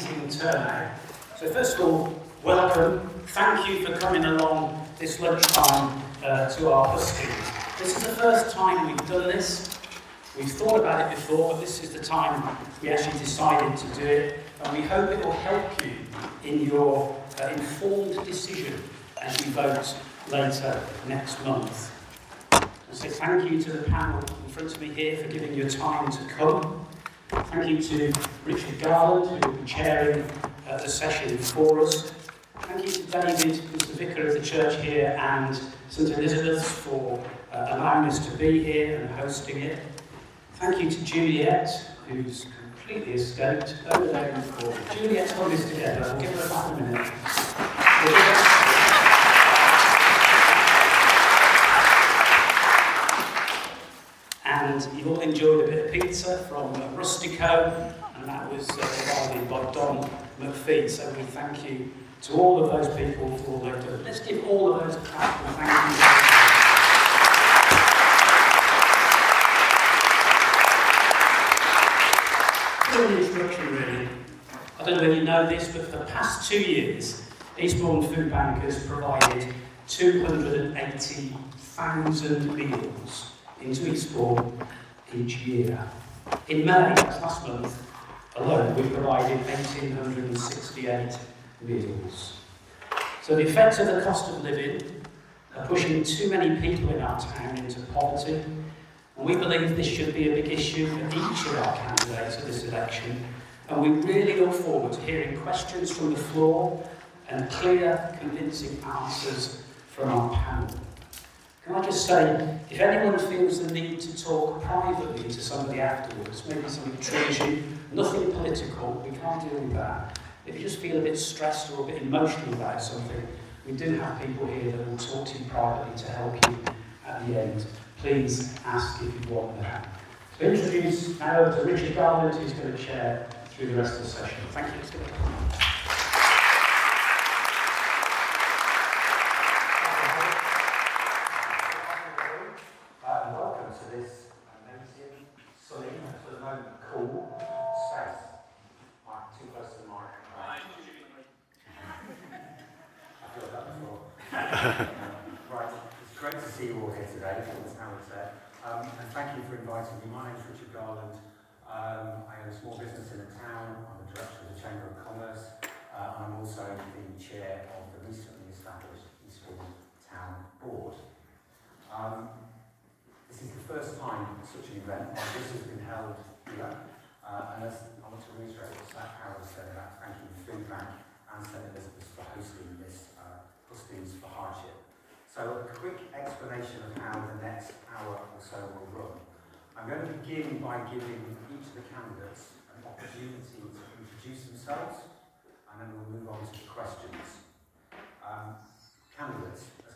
amazing turnout. So first of all, welcome. Thank you for coming along this lunchtime to our Hustings. This is the first time we've done this. We've thought about it before, but this is the time we actually decided to do it, and we hope it will help you in your informed decision as you vote later next month. So thank you to the panel in front of me here for giving your time to come. Thank you to Richard Garland, who will be chairing the session for us. Thank you to David, who's the vicar of the church here, and St Elizabeth's for allowing us to be here and hosting it. Thank you to Juliet, who's completely escaped over there in the corner. Juliet's hold this together. We'll give her a couple of minutes. And you've all enjoyed a bit of pizza from Rustico, and that was provided by Don McPhee. So we thank you to all of those people for all they've done. Let's give all of those a clap and thank you. An introduction really. I don't know whether you know this, but for the past 2 years, Eastbourne Food Bank has provided 280,000 meals into Eastbourne each year. In May, that's last month, alone, we provided 1,868 meals. So the effects of the cost of living are pushing too many people in our town into poverty. And we believe this should be a big issue for each of our candidates at this election. And we really look forward to hearing questions from the floor and clear, convincing answers from our panel. Can I just say, if anyone feels the need to talk privately to somebody afterwards, maybe something trivial, nothing political, we can't deal with that. If you just feel a bit stressed or a bit emotional about something, we do have people here that will talk to you privately to help you at the end. Please ask if you want that. So introduce now to Richard Garland, who's going to chair through the rest of the session. Thank you. And welcome to this amazing, sunny, for the moment cool space. Too close to the mic. I've heard that before. Right, it's great to see you all here today. And thank you for inviting me. My name is Richard Garland. I own a small business in the town. I'm the director of the Chamber of Commerce. And I'm also the chair of the recently established Eastbourne Town Board. This is the first time such an event like this has been held here. And as I want to reiterate what Sat Howard said about thanking the Food Bank and St Elizabeth's for hosting this Hustings for Hardship. So a quick explanation of how the next hour or so will run. I'm going to begin by giving each of the candidates an opportunity to introduce themselves, and then we'll move on to the questions. As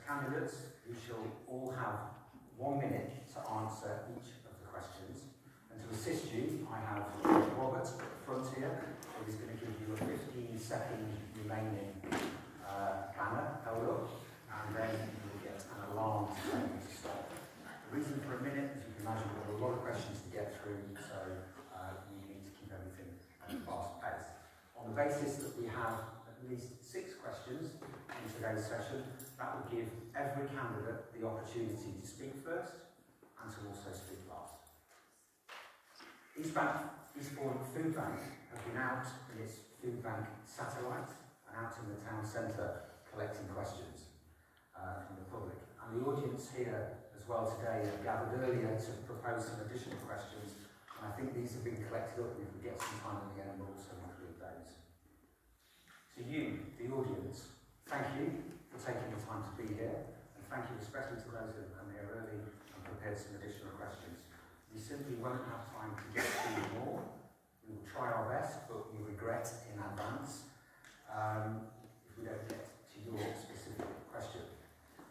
candidates, you shall all have 1 minute to answer each of the questions. And to assist you, I have Robert at the front here, who is going to give you a 15-second remaining banner held up, and then an alarm to tell you to stop. The reason for a minute, as you can imagine, we've got a lot of questions to get through, so we need to keep everything at a fast pace. On the basis that we have at least 6 questions in today's session, that will give every candidate the opportunity to speak first and to also speak last. Eastbourne Food Bank has been out in its food bank satellite and out in the town centre collecting questions from the public. And the audience here as well today have gathered earlier to propose some additional questions, and I think these have been collected up, and if we get some time at the end, we'll also include those. To you, the audience, thank you for taking the time to be here, and thank you especially to those who have come here early and prepared some additional questions. We simply won't have time to get through them all. We will try our best, but we regret in advance if we don't get to your specific question.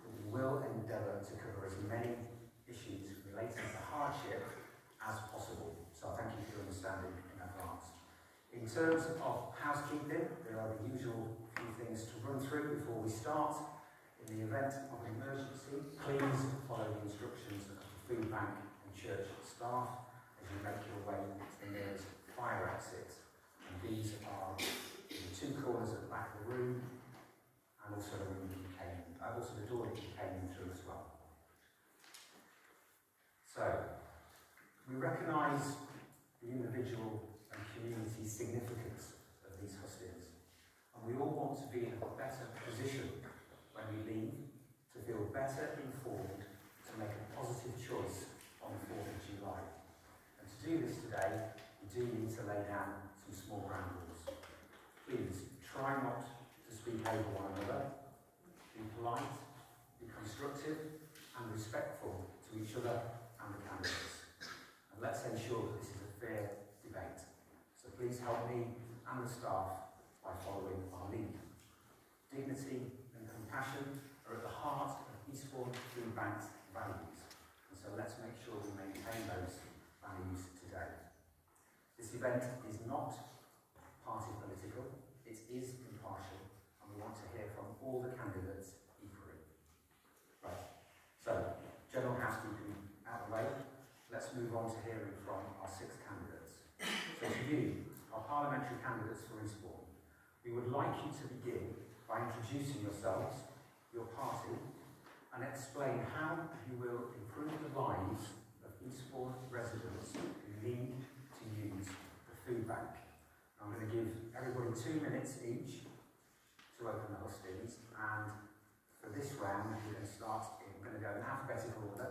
We will endeavour to cover as many issues relating to hardship as possible. So thank you for your understanding in advance. In terms of housekeeping, there are the usual few things to run through before we start. In the event of an emergency, please follow the instructions of the food bank and church staff as you make your way to the nearest fire exit. And these are also the room that you came in, also the door that you came in through as well. So, we recognise the individual and community significance of these hustings, and we all want to be in a better position when we leave, to feel better informed, to make a positive choice on the 4th of July. And to do this today, we do need to lay down some small ground rules. Please, try not to speak over one another, be polite, be constructive and respectful to each other and the candidates. And let's ensure that this is a fair debate. So please help me and the staff by following our lead. Dignity and compassion are at the heart of Eastbourne Food Bank's values. And so let's make sure we maintain those values today. This event is not party political, it is impartial, and we want to hear from all the candidates equally. Right, so, general housekeeping out of the way, let's move on to hearing from our 6 candidates. So to you, our parliamentary candidates for Eastbourne, we would like you to begin by introducing yourselves, your party, and explain how you will improve the lives of Eastbourne residents who need to use the food bank. I'm going to give everybody 2 minutes each to open the hustings, and for this round we're going to start, we're going to go in alphabetical order.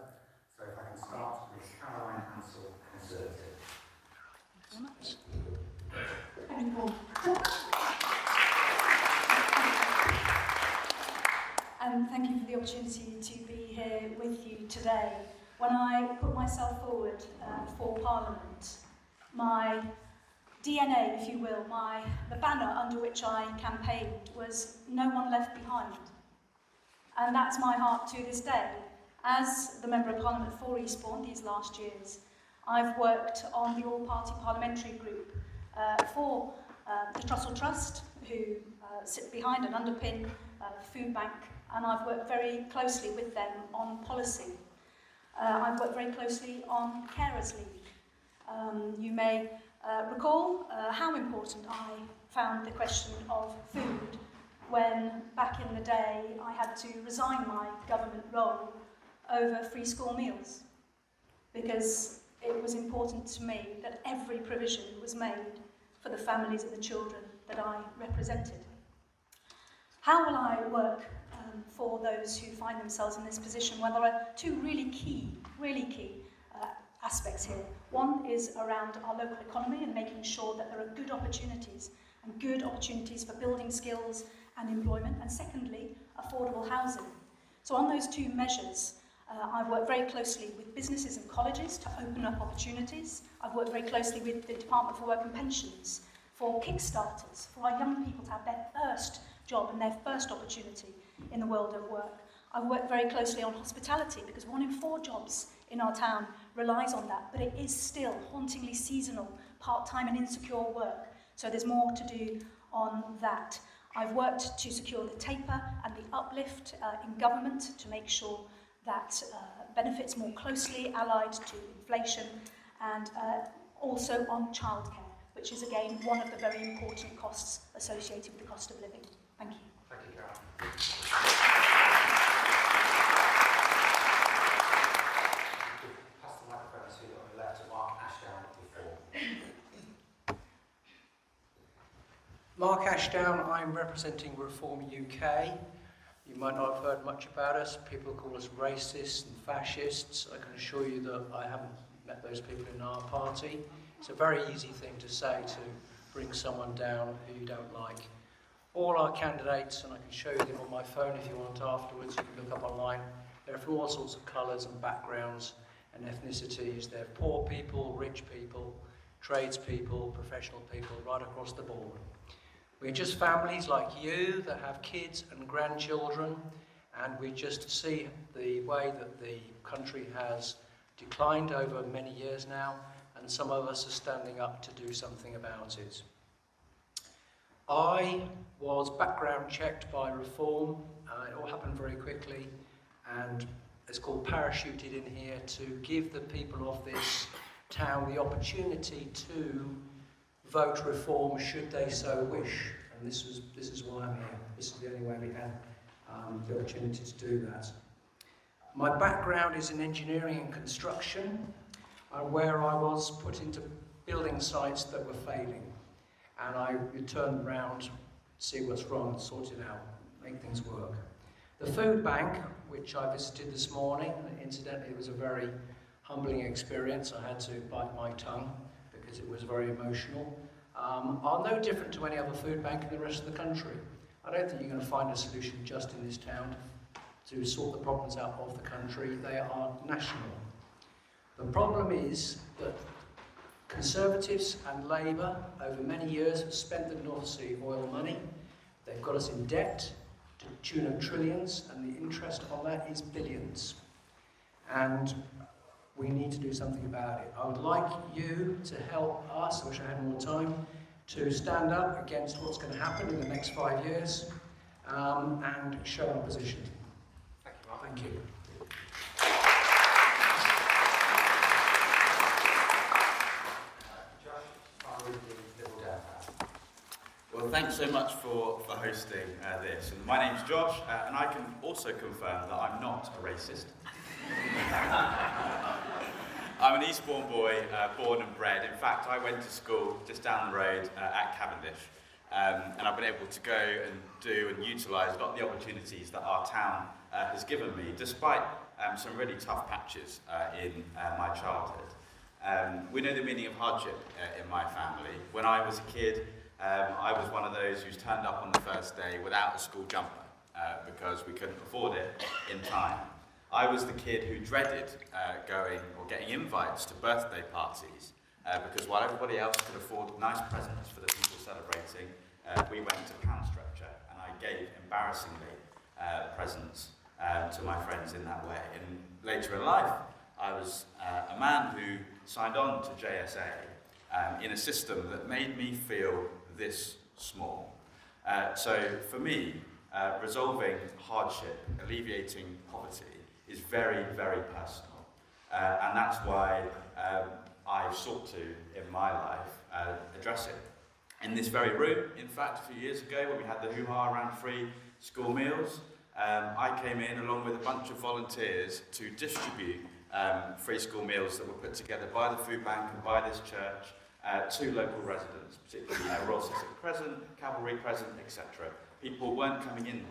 So if I can start with Caroline Ansell, Conservative. Thank you very much. And thank you for the opportunity to be here with you today. When I put myself forward for Parliament, my DNA, if you will, the banner under which I campaigned was no one left behind. And that's my heart to this day. As the Member of Parliament for Eastbourne these last years, I've worked on the all-party parliamentary group for the Trussell Trust, who sit behind and underpin the food bank, and I've worked very closely with them on policy. I've worked very closely on carers leave. You may recall how important I found the question of food when, back in the day, I had to resign my government role over free school meals, because it was important to me that every provision was made for the families and the children that I represented. How will I work for those who find themselves in this position? Well, there are 2 really key aspects here. One is around our local economy and making sure that there are good opportunities for building skills and employment, and secondly, affordable housing. So on those 2 measures, I've worked very closely with businesses and colleges to open up opportunities. I've worked very closely with the Department for Work and Pensions for kickstarters, for our young people to have their first job and their first opportunity in the world of work. I've worked very closely on hospitality, because 1 in 4 jobs in our town relies on that, but it is still hauntingly seasonal, part-time and insecure work. So there's more to do on that. I've worked to secure the taper and the uplift in government to make sure that benefits more closely allied to inflation, and also on childcare, which is again one of the very important costs associated with the cost of living. Thank you. Thank you, Carol. Pass the microphone to on the left to Mark Ashdown before. Mark Ashdown, I'm representing Reform UK. You might not have heard much about us. People call us racists and fascists. I can assure you that I haven't met those people in our party. It's a very easy thing to say, to bring someone down who you don't like. All our candidates, and I can show you them on my phone if you want afterwards, you can look up online, they're from all sorts of colours and backgrounds and ethnicities. They're poor people, rich people, tradespeople, professional people, right across the board. We're just families like you that have kids and grandchildren, and we just see the way that the country has declined over many years now, and some of us are standing up to do something about it. I was background checked by Reform. It all happened very quickly, and it's called parachuted in here to give the people of this town the opportunity to vote Reform should they so wish. And this is why I'm here. This is the only way we can the opportunity to do that. My background is in engineering and construction, where I was put into building sites that were failing. And I turned around, see what's wrong, and sort it out, make things work. The food bank, which I visited this morning, incidentally, it was a very humbling experience. I had to bite my tongue because it was very emotional. Are no different to any other food bank in the rest of the country. I don't think you're going to find a solution just in this town to sort the problems out of the country. They are national. The problem is that Conservatives and Labour over many years have spent the North Sea oil money. They've got us in debt to the tune of trillions, and the interest on that is billions. And we need to do something about it. I would like you to help us, I wish I had more time, to stand up against what's going to happen in the next 5 years and show our position. Thank you, Mark. Thank you. Well, thanks so much for hosting this. And my name's Josh, and I can also confirm that I'm not a racist. I'm an Eastbourne boy, born and bred. In fact, I went to school just down the road at Cavendish, and I've been able to go and do and utilise a lot of the opportunities that our town has given me, despite some really tough patches in my childhood. We know the meaning of hardship in my family. When I was a kid, I was one of those who's turned up on the first day without a school jumper because we couldn't afford it in time. I was the kid who dreaded going or getting invites to birthday parties because while everybody else could afford nice presents for the people celebrating, we went to pound stretcher and I gave embarrassingly presents to my friends in that way. And later in life, I was a man who signed on to JSA in a system that made me feel this small. So for me, resolving hardship, alleviating poverty is very, very personal. And that's why I sought to, in my life, address it. In this very room, in fact, a few years ago when we had the hoo-ha around free school meals, I came in along with a bunch of volunteers to distribute free school meals that were put together by the food bank and by this church to local residents, particularly Royal Sussex Crescent, Cavalry Crescent, etc. People weren't coming in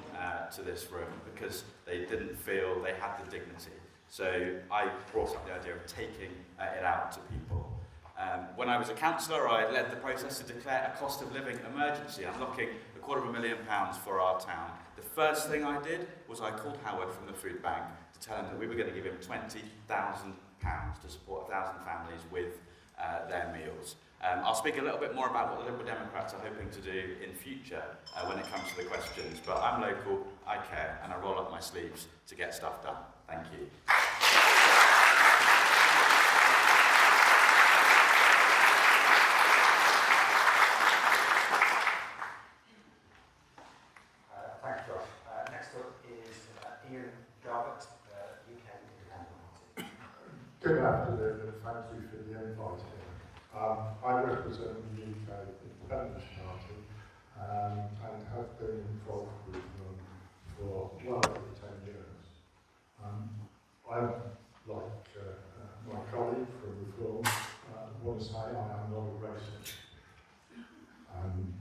to this room because they didn't feel they had the dignity. So I brought up the idea of taking it out to people. When I was a councillor, I led the process to declare a cost of living emergency, unlocking £250,000 for our town. The first thing I did was I called Howard from the food bank to tell him that we were going to give him £20,000 to support 1,000 families with their meals. I'll speak a little bit more about what the Liberal Democrats are hoping to do in future when it comes to the questions, but I'm local, I care, and I roll up my sleeves to get stuff done. Thank you. Thanks, Josh. Next up is Ian Garbutt, UK Independent Party. Good afternoon, and thank you for the invite here. I represent the UK Independent Party and have been involved with them for well over 10 years. I'm like my colleague from Reform, want to say I am not a racist. And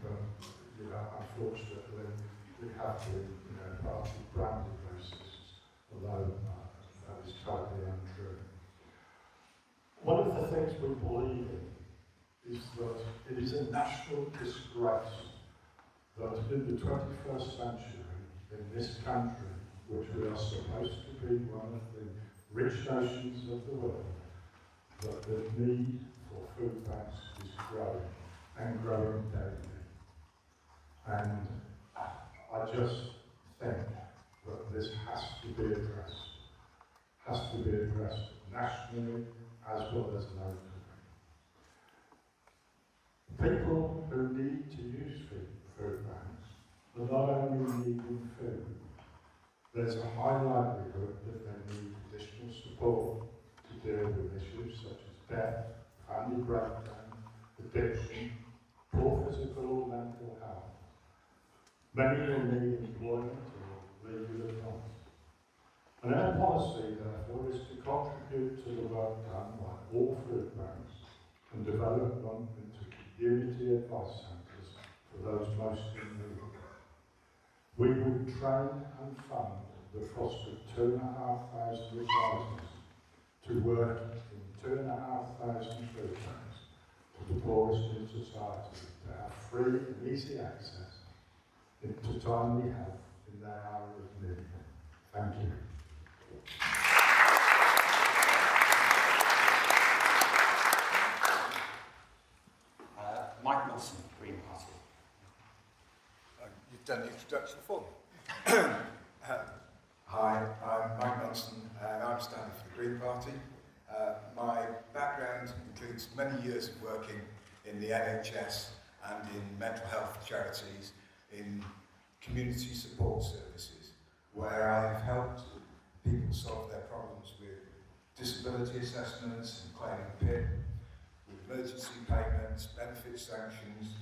unfortunately, we have been, party branded racists, although that is totally untrue. One of the things we believe in is that it is a national disgrace that in the 21st century, in this country, which we are supposed to be one of the rich nations of the world, that the need for food banks is growing and growing daily. And I just think that this has to be addressed nationally as well as locally. People who need to use food banks are not only needing food, there's a high likelihood that they need additional support to deal with issues such as death, family breakdown, addiction, poor physical or mental health. Many will need employment or legal advice. And our policy, therefore, is to contribute to the work done by all food banks and develop them into community advice centres for those most in need. We would train and fund the cost of 2,500 advisors to work in 2,500 food banks for the poorest in society to have free and easy access to timely help in their hour of need. Thank you. Mike Wilson, Green Party. You've done the introduction for me. Hi, I'm Mike Wilson and I'm standing for the Green Party. My background includes many years of working in the NHS and in mental health charities, in community support services, where I have helped people solve their problems with disability assessments and claiming PIP, with emergency payments, benefit sanctions,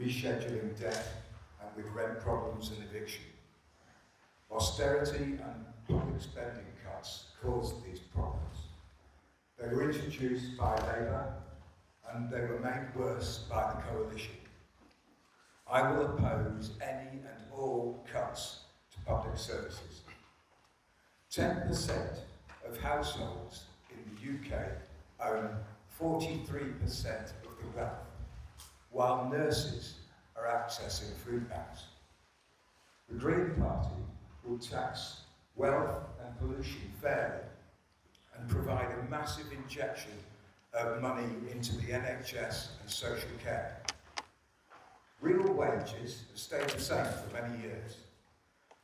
rescheduling debt, and with rent problems and eviction. Austerity and public spending cuts caused these problems. They were introduced by Labour and they were made worse by the coalition. I will oppose any and all cuts to public services. 10% of households in the UK own 43% of the wealth, while nurses are accessing food banks. The Green Party will tax wealth and pollution fairly and provide a massive injection of money into the NHS and social care. Real wages have stayed the same for many years,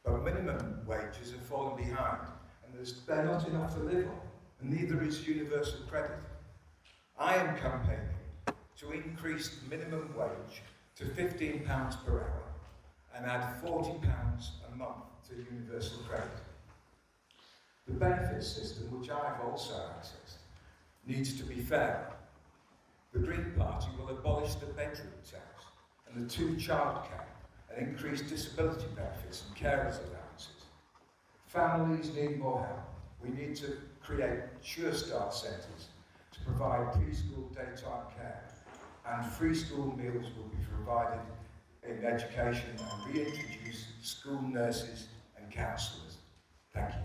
but minimum wages have fallen behind and they're not enough to live on, and neither is universal credit. I am campaigning to increase the minimum wage to £15 per hour and add £40 a month to universal credit. The benefit system, which I've also accessed, needs to be fair. The Green Party will abolish the bedroom tax and the two-child cap and increase disability benefits and carers allowances. Families need more help. We need to create Sure Start centres to provide preschool daytime care, and free school meals will be provided in education and reintroduce school nurses and counsellors. Thank you.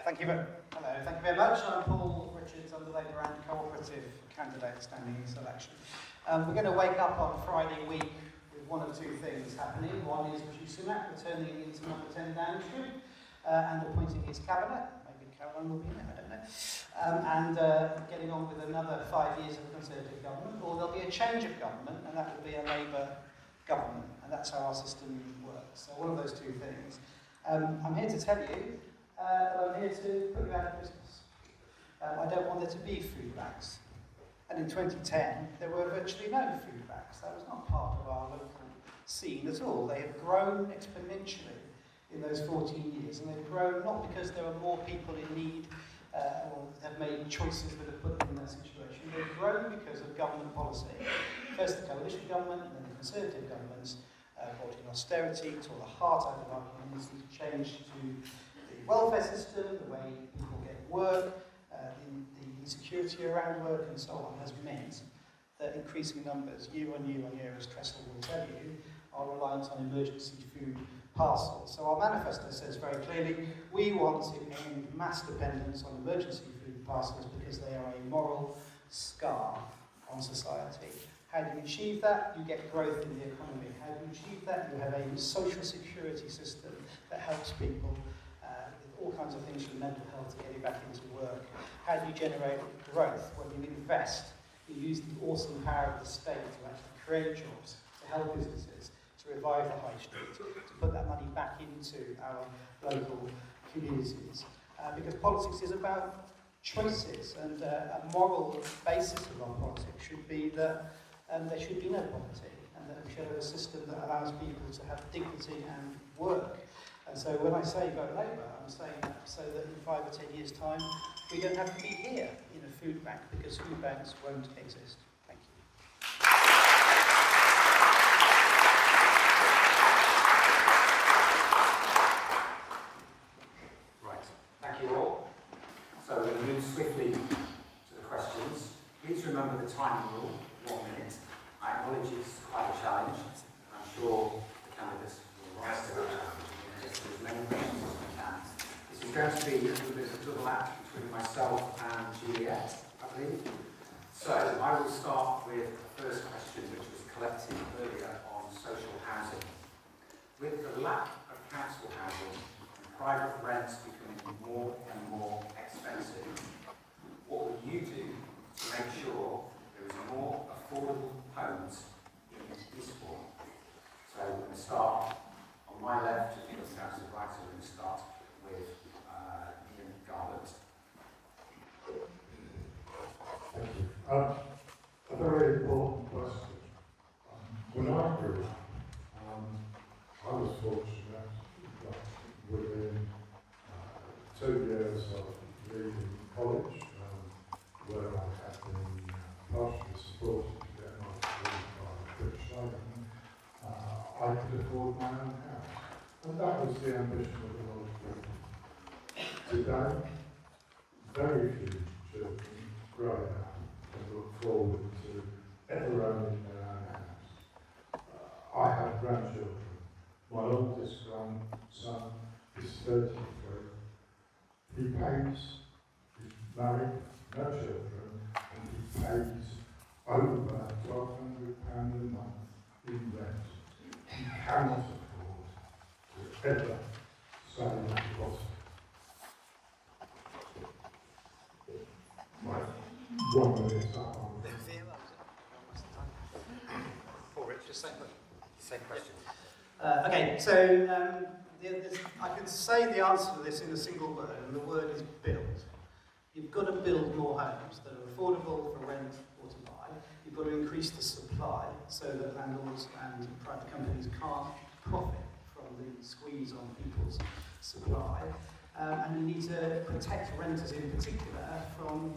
Thank you very much. I'm Paul Richards. I'm the Labour and Cooperative candidate standing in this election. We're going to wake up on Friday week with one of two things happening. One is Rishi Sunak returning into number 10 Downing Street and appointing his cabinet. Maybe Caroline will be in it, I don't know. And getting on with another 5 years of a Conservative government. Or there'll be a change of government, and that will be a Labour government. And that's how our system works. So one of those two things. I'm here to tell you I'm here to put you out of business. I don't want there to be food banks. And in 2010, there were virtually no food banks. That was not part of our local scene at all. They have grown exponentially in those 14 years. And they've grown not because there are more people in need or have made choices that have put them in that situation. They've grown because of government policy. First the coalition government, and then the Conservative governments brought in austerity, tore the heart out of our communities, changed to welfare system, the way people get work, the insecurity around work and so on has meant that increasing numbers year on year, as Trestle will tell you, are reliant on emergency food parcels. So our manifesto says very clearly, we want to end mass dependence on emergency food parcels because they are a moral scar on society. How do you achieve that? You get growth in the economy. How do you achieve that? You have a social security system that helps people all kinds of things from mental health to getting back into work. How do you generate growth? When you invest, you use the awesome power of the state to actually create jobs, to help businesses, to revive the high street, to put that money back into our local communities. Because politics is about choices, and a moral basis of our politics should be that there should be no poverty, and that we should have a system that allows people to have dignity and work. And so when I say vote Labour, I'm saying that so that in 5 or 10 years' time, we don't have to be here in a food bank, because food banks won't exist. Thank you. Right, thank you all. So we're going to move swiftly to the questions. Please remember the timing rule, 1 minute. I acknowledge it's quite a challenge. I'm sure the candidates will rise to that challenge and get as many questions as we can. This is going to be a little bit of a double act between myself and Juliet, I believe. So I will start with the first question, which was collected earlier on social housing. With the lack of council housing and private rents becoming more and more expensive, what will you do to make sure there is more affordable homes in Eastbourne? So we're going to start on my left, just because that's right, so we're going to start with Ian Garbutt. Thank you. A very important question. When I grew up, I was fortunate that within 2 years of leaving college, where I had been partially supported to get my degree by the British government, I could afford my own house. And that was the ambition of a lot of people. Today, very few children grow up and look forward to ever owning their own house. I have grandchildren. My oldest grandson is 33. He pays, he's married, no children, and he pays over £1,200 a month in rent. He cannot afford to ever save a deposit. Right. 1 minute up on Paul Richards, same question. Same question. Okay, so I can say the answer to this in a single word, and the word is build. You've got to build more homes that are affordable for rent or to buy. You've got to increase the supply so that landlords and private companies can't profit from the squeeze on people's supply. And you need to protect renters in particular from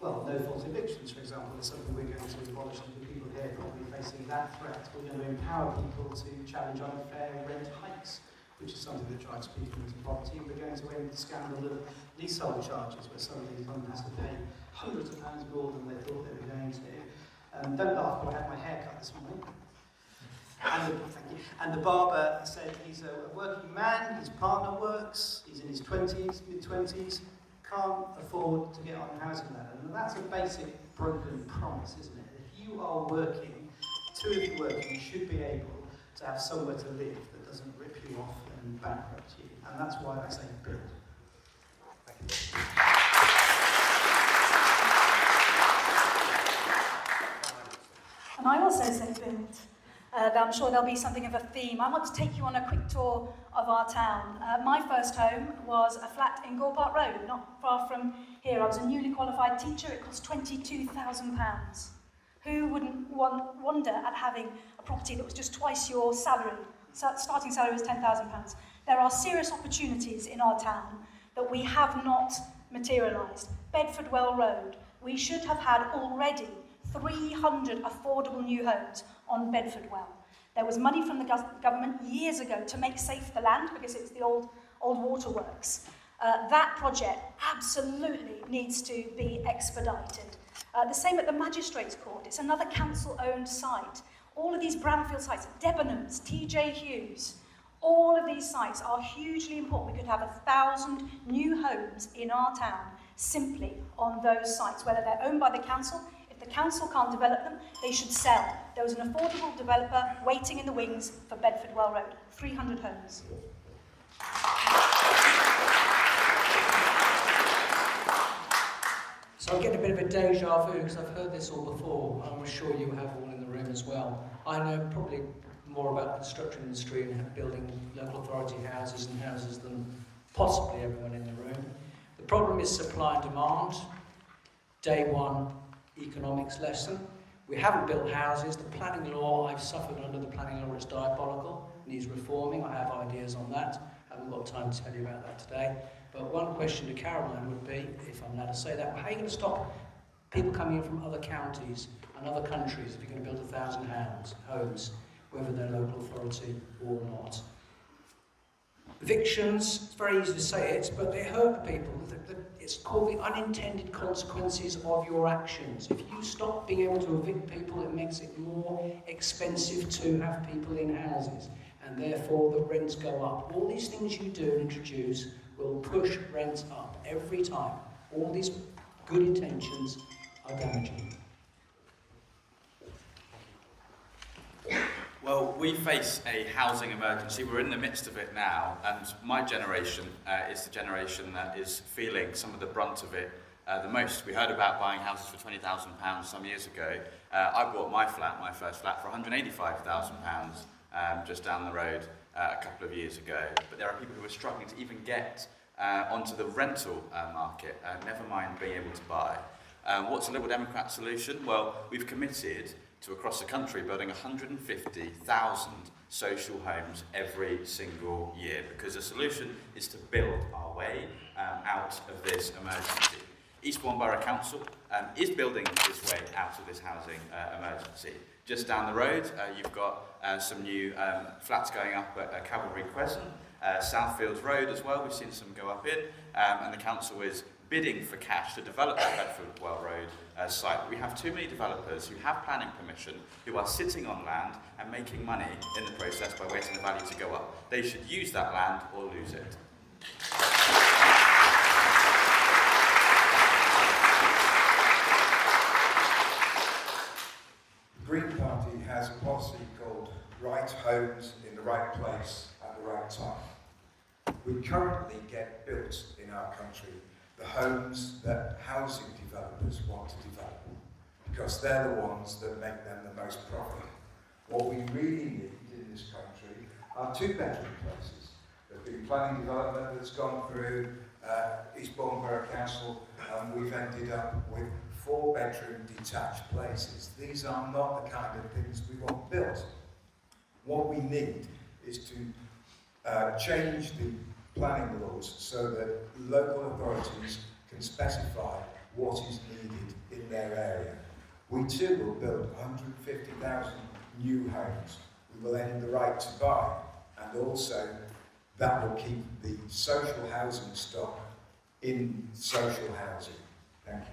no-fault evictions, for example, is something we're going to abolish, and the people here probably facing that threat. We're going to empower people to challenge unfair rent hikes, which is something that drives people into poverty. We're going to end the scandal of leasehold charges, where somebody has to pay hundreds of pounds more than they thought they were going to. Don't laugh, but I had my hair cut this morning. And the barber said he's a working man, his partner works, he's in his 20s, mid-20s, can't afford to get on the housing ladder. And that's a basic broken promise, isn't it? If you are working, 2 of you working, you should be able to have somewhere to live that doesn't rip you off and bankrupt you. And that's why I say build. Thank you. And I also say build. I'm sure there'll be something of a theme. I want to take you on a quick tour of our town. My first home was a flat in Gore Park Road, not far from here. I was a newly qualified teacher. It cost £22,000. Who wouldn't wonder at having a property that was just twice your salary? Starting salary was £10,000. There are serious opportunities in our town that we have not materialised. Bedford Well Road. We should have had already 300 affordable new homes on Bedford Well. There was money from the government years ago to make safe the land because it was the old waterworks. That project absolutely needs to be expedited. The same at the Magistrates Court. It's another council-owned site. All of these brownfield sites, Debenhams, TJ Hughes, all of these sites are hugely important. We could have 1,000 new homes in our town simply on those sites, whether they're owned by the council. If the council can't develop them, they should sell. There was an affordable developer waiting in the wings for Bedford Well Road. 300 homes. So I'm getting a bit of a deja vu because I've heard this all before. I'm sure you have all in the room as well. I know probably more about the construction industry and building local authority houses and houses than possibly everyone in the room. The problem is supply and demand. Day one economics lesson. We haven't built houses. The planning law, I've suffered under the planning law, it's diabolical. needs reforming. I have ideas on that. I haven't got time to tell you about that today. But one question to Caroline would be, if I'm allowed to say that, how are you going to stop people coming in from other counties and other countries if you're going to build 1,000 homes, whether they're local authority or not? Evictions, it's very easy to say it, but they hurt people. It's called the unintended consequences of your actions. If you stop being able to evict people, it makes it more expensive to have people in houses, and therefore the rents go up. All these things you do and introduce will push rents up every time. All these good intentions are damaging. Well, we face a housing emergency. We're in the midst of it now, and my generation is the generation that is feeling some of the brunt of it the most. We heard about buying houses for £20,000 some years ago. I bought my first flat, for £185,000 just down the road a couple of years ago. But there are people who are struggling to even get onto the rental market, never mind being able to buy. What's a Liberal Democrat solution? Well, we've committed to across the country building 150,000 social homes every single year, because the solution is to build our way out of this emergency. Eastbourne Borough Council is building its way out of this housing emergency. Just down the road, you've got some new flats going up at Cavalry Crescent, Southfields Road as well, we've seen some go up in, and the council is bidding for cash to develop the Bedford-Well Road site. We have too many developers who have planning permission, who are sitting on land and making money in the process by waiting the value to go up. They should use that land or lose it. The Green Party has a policy called Right Homes in the Right Place at the Right Time. We currently get built in our country the homes that housing developers want to develop, because they're the ones that make them the most profit. What we really need in this country are two-bedroom places. There's been planning development that's gone through Eastbourne Borough Council, and we've ended up with 4-bedroom detached places. These are not the kind of things we want built. What we need is to change the planning laws so that local authorities can specify what is needed in their area. We too will build 150,000 new homes. We will end the right to buy, and also that will keep the social housing stock in social housing. Thank you.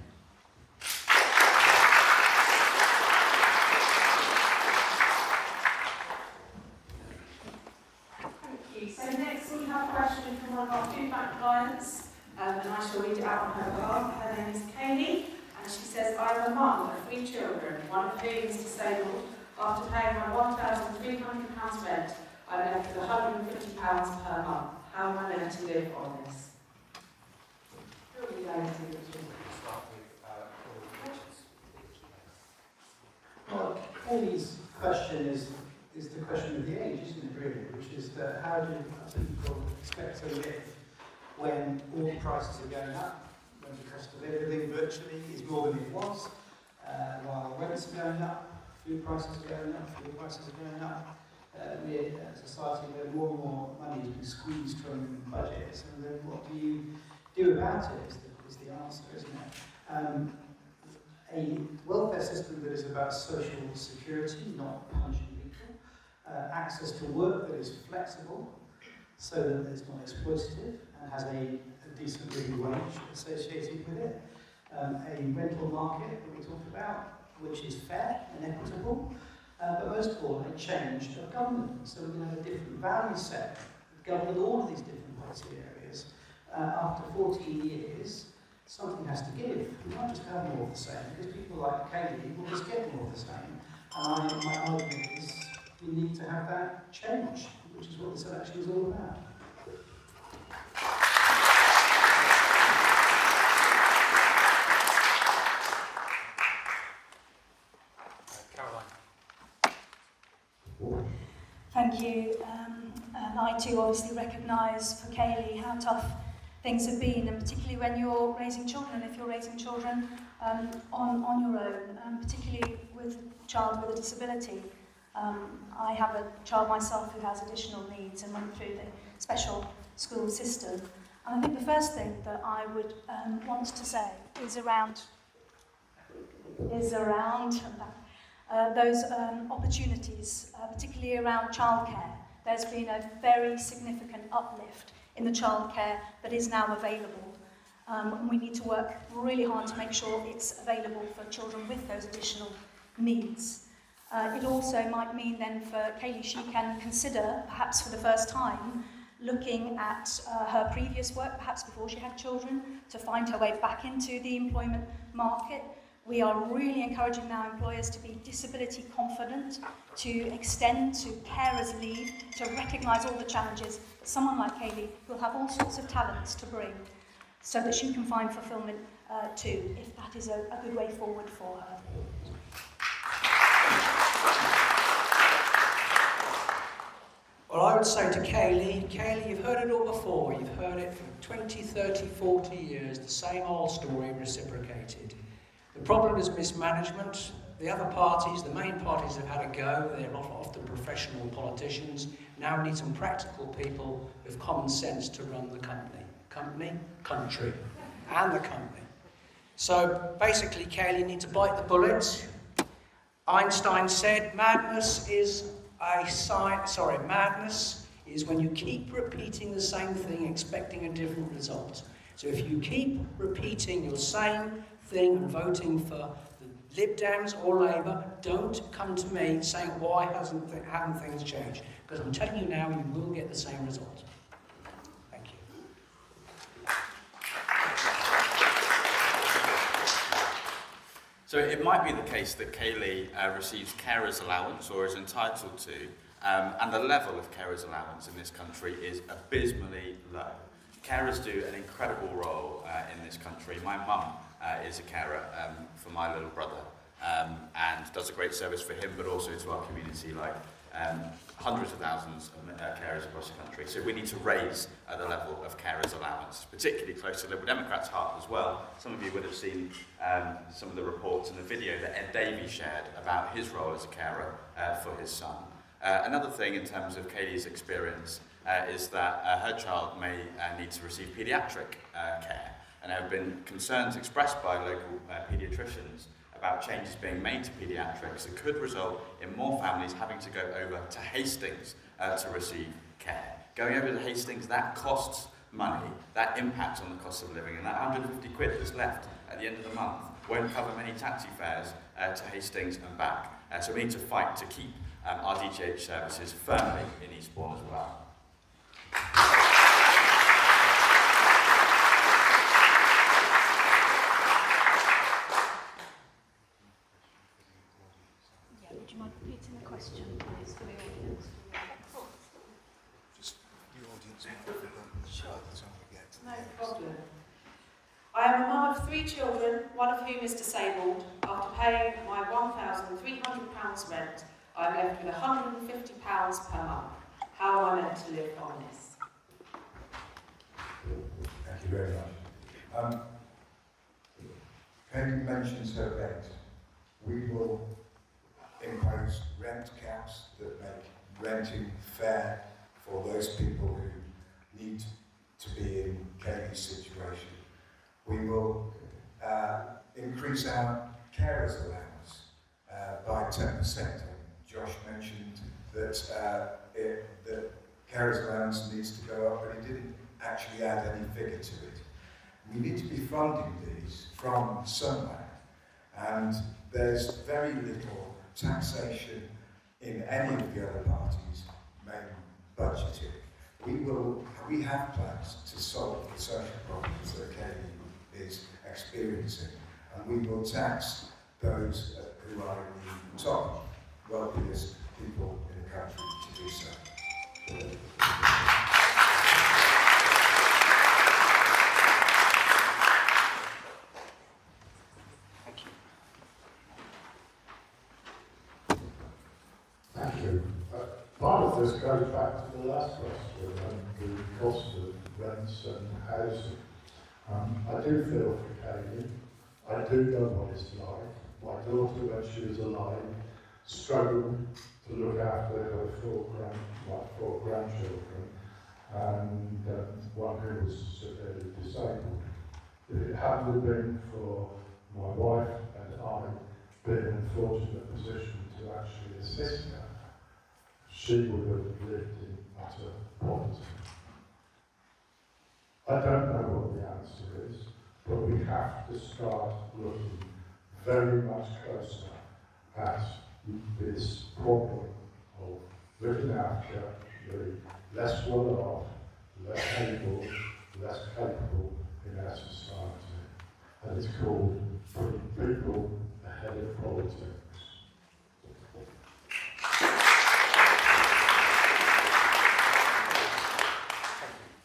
So next we have a question from one of our food bank clients, and I shall read it out on her behalf. Her name is Kaylee, and she says, I'm a mum of 3 children, one of whom is disabled. After paying my £1,300 rent, I'm left with £150 per month. How am I going to live on this? Who are we going to Well, Kaylee's question is the question of the age, isn't it, really? Which is that how do people expect to live when all prices are going up, when the cost of everything virtually is more than it was, while rents are going up, food prices are going up, fuel prices are going up. We're a society where more and more money is being squeezed from budgets, and then what do you do about it is the answer, isn't it? A welfare system that is about social security, not punishing people, access to work that is flexible, so that it's not exploitative and has a decent living wage associated with it, a rental market that we talked about, which is fair and equitable, but most of all, a change of government. So we're going to have a different value set that govern all of these different policy areas. After 14 years, something has to give. We can't just have more of the same, because people like Kaylee will just get more of the same. And my argument is we need to have that change, which is what this election is all about. Thank you. And I too obviously recognise for Kaylee how tough things have been, and particularly when you're raising children, if you're raising children on your own, particularly with a child with a disability. I have a child myself who has additional needs and went through the special school system. And I think the first thing that I would want to say is around those opportunities, particularly around childcare. There's been a very significant uplift in the childcare that is now available. We need to work really hard to make sure it's available for children with those additional needs. It also might mean then for Kaylee, she can consider, perhaps for the first time, looking at her previous work, perhaps before she had children, to find her way back into the employment market. We are really encouraging now employers to be disability confident, to extend to carers leave, to recognise all the challenges. Someone like Kaylee will have all sorts of talents to bring so that she can find fulfilment too, if that is a good way forward for her. Well, I would say to Kaylee, you've heard it all before. You've heard it for 20, 30, 40 years, the same old story reciprocated. The problem is mismanagement. The other parties, the main parties have had a go. They're not often professional politicians. Now we need some practical people with common sense to run the country, and the company. So basically, Kaylee, you need to bite the bullet. Einstein said madness is when you keep repeating the same thing expecting a different result. So if you keep repeating your same thing and voting for the Lib Dems or Labour, don't come to me saying why haven't things changed, because I'm telling you now you will get the same result. Thank you. So it might be the case that Kaylee receives carer's allowance or is entitled to, and the level of carer's allowance in this country is abysmally low. Carers do an incredible role in this country. My mum is a carer for my little brother and does a great service for him, but also to our community, like hundreds of thousands of carers across the country. So we need to raise the level of carers allowance, particularly close to Liberal Democrats' heart as well. Some of you would have seen some of the reports and the video that Ed Davey shared about his role as a carer for his son. Another thing in terms of Kaylee's experience is that her child may need to receive paediatric care, and there have been concerns expressed by local paediatricians about changes being made to paediatrics that could result in more families having to go over to Hastings to receive care. Going over to Hastings, that costs money, that impacts on the cost of living, and that 150 quid that's left at the end of the month won't cover many taxi fares to Hastings and back. So we need to fight to keep our DGH services firmly in Eastbourne as well. Would you mind repeating the question, please, for the audience? Just the audience might show that's all we get. No problem. I am a mum of 3 children, one of whom is disabled. After paying my £1,300 rent, I am left with £150 per month. How am I meant to live on this? Thank you very much. Kaylee mentions her rent. We will impose rent caps that make renting fair for those people who need to be in Kaylee's situation. We will increase our carers allowance by 10%. Josh mentioned that the carers allowance needs to go up, but he didn't actually add any figure to it. We need to be funding these from somewhere, and there's very little taxation in any of the other parties' main budgeting. We have plans to solve the social problems that Kaylee is experiencing, and we will tax those who are in the top wealthiest people in the country to do so. Thank you. Part of this goes back to the last question and the cost of rents and housing. I do feel for Kaylee. I do know what it's like. My daughter, when she was alive, struggled to look after her four grandchildren, and one who was severely disabled. If it hadn't been for my wife and I being in a fortunate position to actually assist her, she would have lived in utter poverty. I don't know what the answer is, but we have to start looking very much closer at this problem of looking after the less well-off, less able, less capable in our society. And it's called putting people ahead of politics.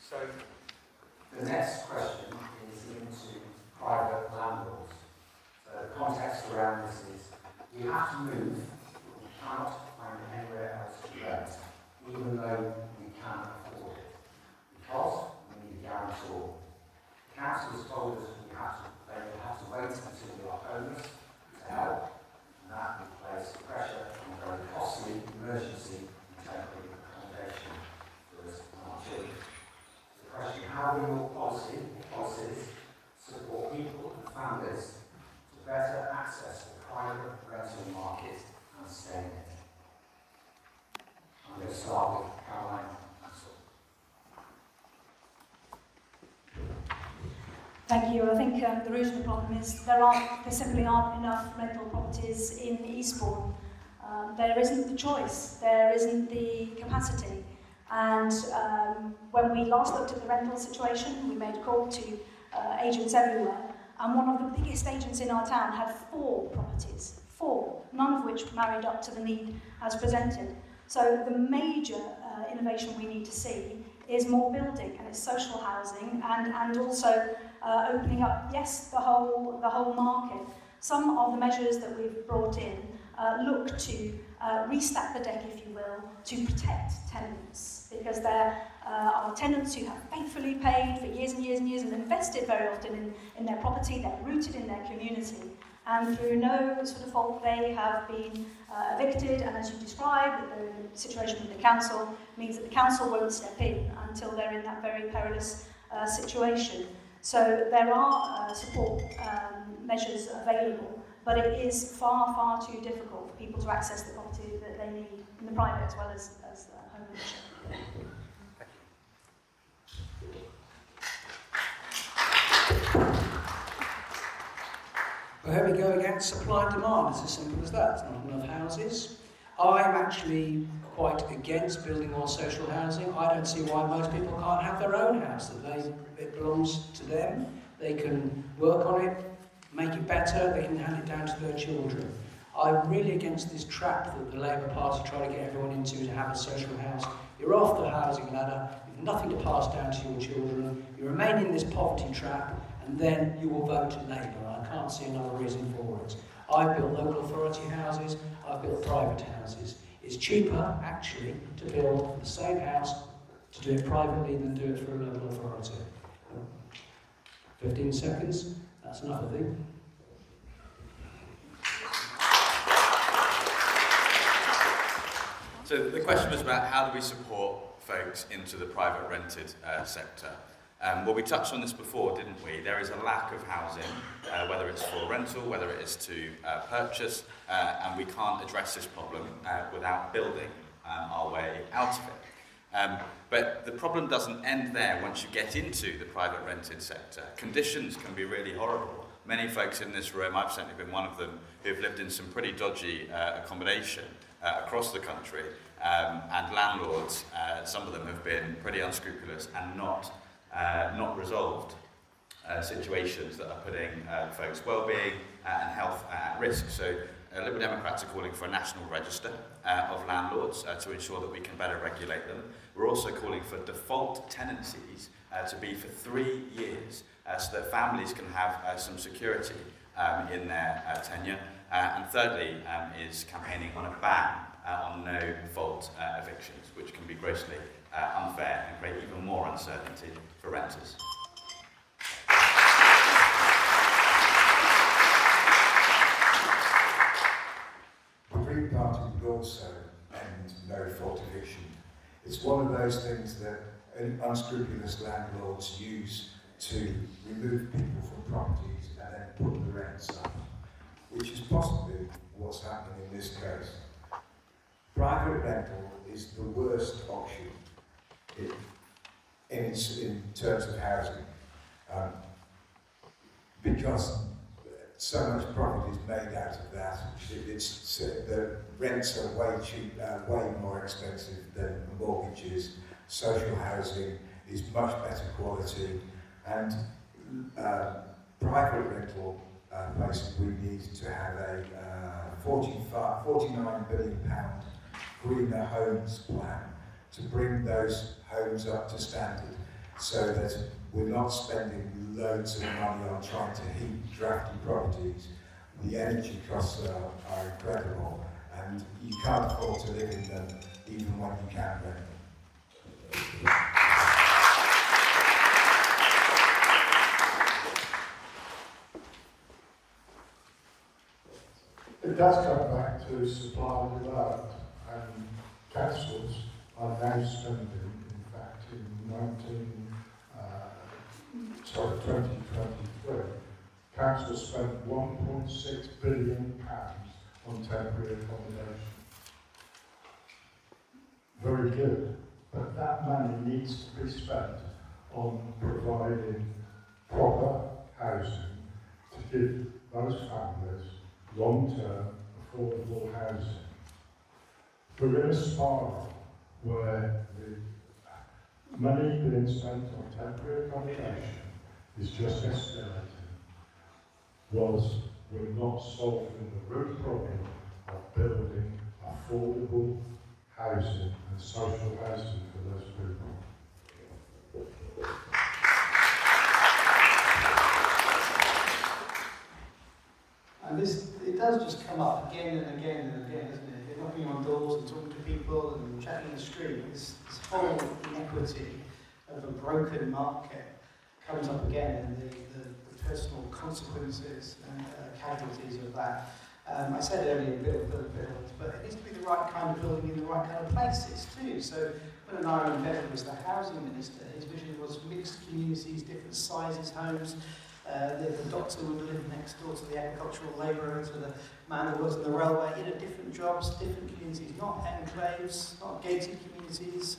So the next question is into private landlords. So the context around this is we have to move, but we cannot find anywhere else to rent, even though we can afford it, because we need a guarantor. The council has told us they will have to wait until we are homeless to help, and that will place pressure on very costly emergency and temporary accommodation for us and our children. The question, how will your policies support people and families to better access the private rental market and stay in it? I'm going to start with Caroline. Thank you. I think the root of the problem is there simply aren't enough rental properties in Eastbourne. There isn't the choice, there isn't the capacity. And when we last looked at the rental situation, we made a call to agents everywhere. And one of the biggest agents in our town had 4 properties, 4, none of which married up to the need as presented. So the major innovation we need to see is more building, and it's social housing, and also opening up, yes, the whole market. Some of the measures that we've brought in look to restack the deck, if you will, to protect tenants, because there are tenants who have faithfully paid for years and years and years and invested very often in their property, they're rooted in their community, and through no sort of fault they have been evicted, and as you described, the situation with the council means that the council won't step in until they're in that very perilous situation. So there are support measures available, but it is far, far too difficult for people to access the property that they need in the private as well as home ownership. Well, here we go again, supply and demand, it's as simple as that. It's not enough houses. I'm actually quite against building more social housing. I don't see why most people can't have their own house, that it belongs to them. They can work on it, make it better, they can hand it down to their children. I'm really against this trap that the Labour Party try to get everyone into, to have a social house. You're off the housing ladder, you've nothing to pass down to your children, you remain in this poverty trap, and then you will vote Labour. I can't see another reason for it. I've built local authority houses, I've built private houses. It's cheaper, actually, to build the same house, to do it privately, than do it through a local authority. 15 seconds, that's enough, I think. So the question was about how do we support folks into the private rented sector. Well, we touched on this before, didn't we? There is a lack of housing, whether it's for rental, whether it is to purchase, and we can't address this problem without building our way out of it. But the problem doesn't end there once you get into the private rented sector. Conditions can be really horrible. Many folks in this room, I've certainly been one of them, who've lived in some pretty dodgy accommodation across the country, and landlords, some of them have been pretty unscrupulous and not resolved situations that are putting folks' well-being and health at risk. So Liberal Democrats are calling for a national register of landlords to ensure that we can better regulate them. We're also calling for default tenancies to be for 3 years so that families can have some security in their tenure. And thirdly is campaigning on a ban on no-fault evictions, which can be grossly unfair and create even more uncertainty for renters. The Green Party would also unscrupulous landlords use to remove people from properties and then put the rents up, which is possibly what's happening in this case. Private rental is the worst option in terms of housing, because so much profit is made out of that. The rents are way more expensive than mortgages. Social housing is much better quality, and private rental places, we need to have a £49 billion greener homes plan to bring those homes up to standard, so that we're not spending loads of money on trying to heat drafty properties. The energy costs are incredible, and you can't afford to live in them even when you can rent them. It does come back to supply and demand, and councils are now spending, in fact, in 2023, councils spent £1.6 billion on temporary accommodation. Very good, but that money needs to be spent on providing proper housing to give those families long-term, affordable housing. We're in a spiral where the money being spent on temporary accommodation is just escalating, whilst we're not solving the root problem of building affordable housing and social housing for those people. And it does just come up again and again and again, doesn't it? You're knocking on doors and talking to people and chatting in the street. This whole inequity of a broken market comes up again, and the personal consequences and casualties of that. I said earlier, build, but it needs to be the right kind of building in the right kind of places too. So when Aaron Bennett was the housing minister, his vision was mixed communities, different sizes, homes. The doctor would live next door to the agricultural labourer, to the man who works on the railway, different jobs, different communities, not enclaves, not gated communities,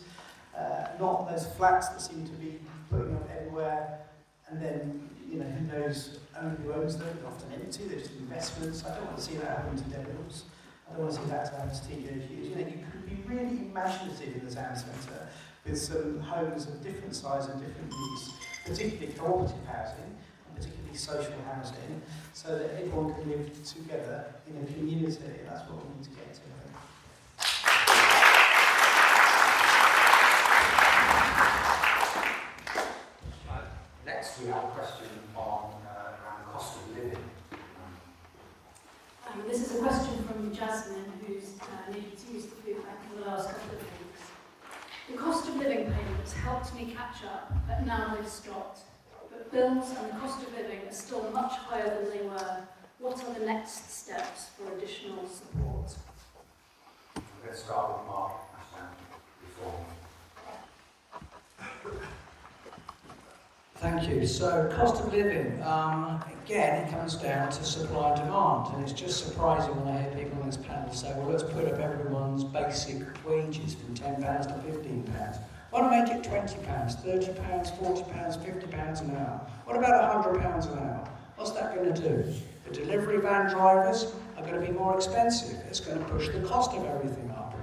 not those flats that seem to be putting up everywhere, and then, who knows who owns them, they're often empty, they're just investments. I don't want to see that happen to Devils. I don't want to see that happen to TJ Hughes. You could be really imaginative in the town centre with some homes of different size and different use, particularly cooperative housing, particularly social housing, so that everyone can live together in a community. That's what we need to get to, I think. Next, we have a question on around the cost of living. This is a question from Jasmine, who's needed to use the food bank for the last couple of weeks. The cost of living payments helped me catch up, but now they've stopped. But bills and the cost of living are still much higher than they were. What are the next steps for additional support? Let's start with Mark reform. Thank you. So, cost of living, again, it comes down to supply and demand, and it's just surprising when I hear people on this panel say, well, let's put up everyone's basic wages from £10 to £15. Why not make it £20, £30, £40, £50 an hour? What about £100 an hour? What's that going to do? The delivery van drivers are going to be more expensive. It's going to push the cost of everything up.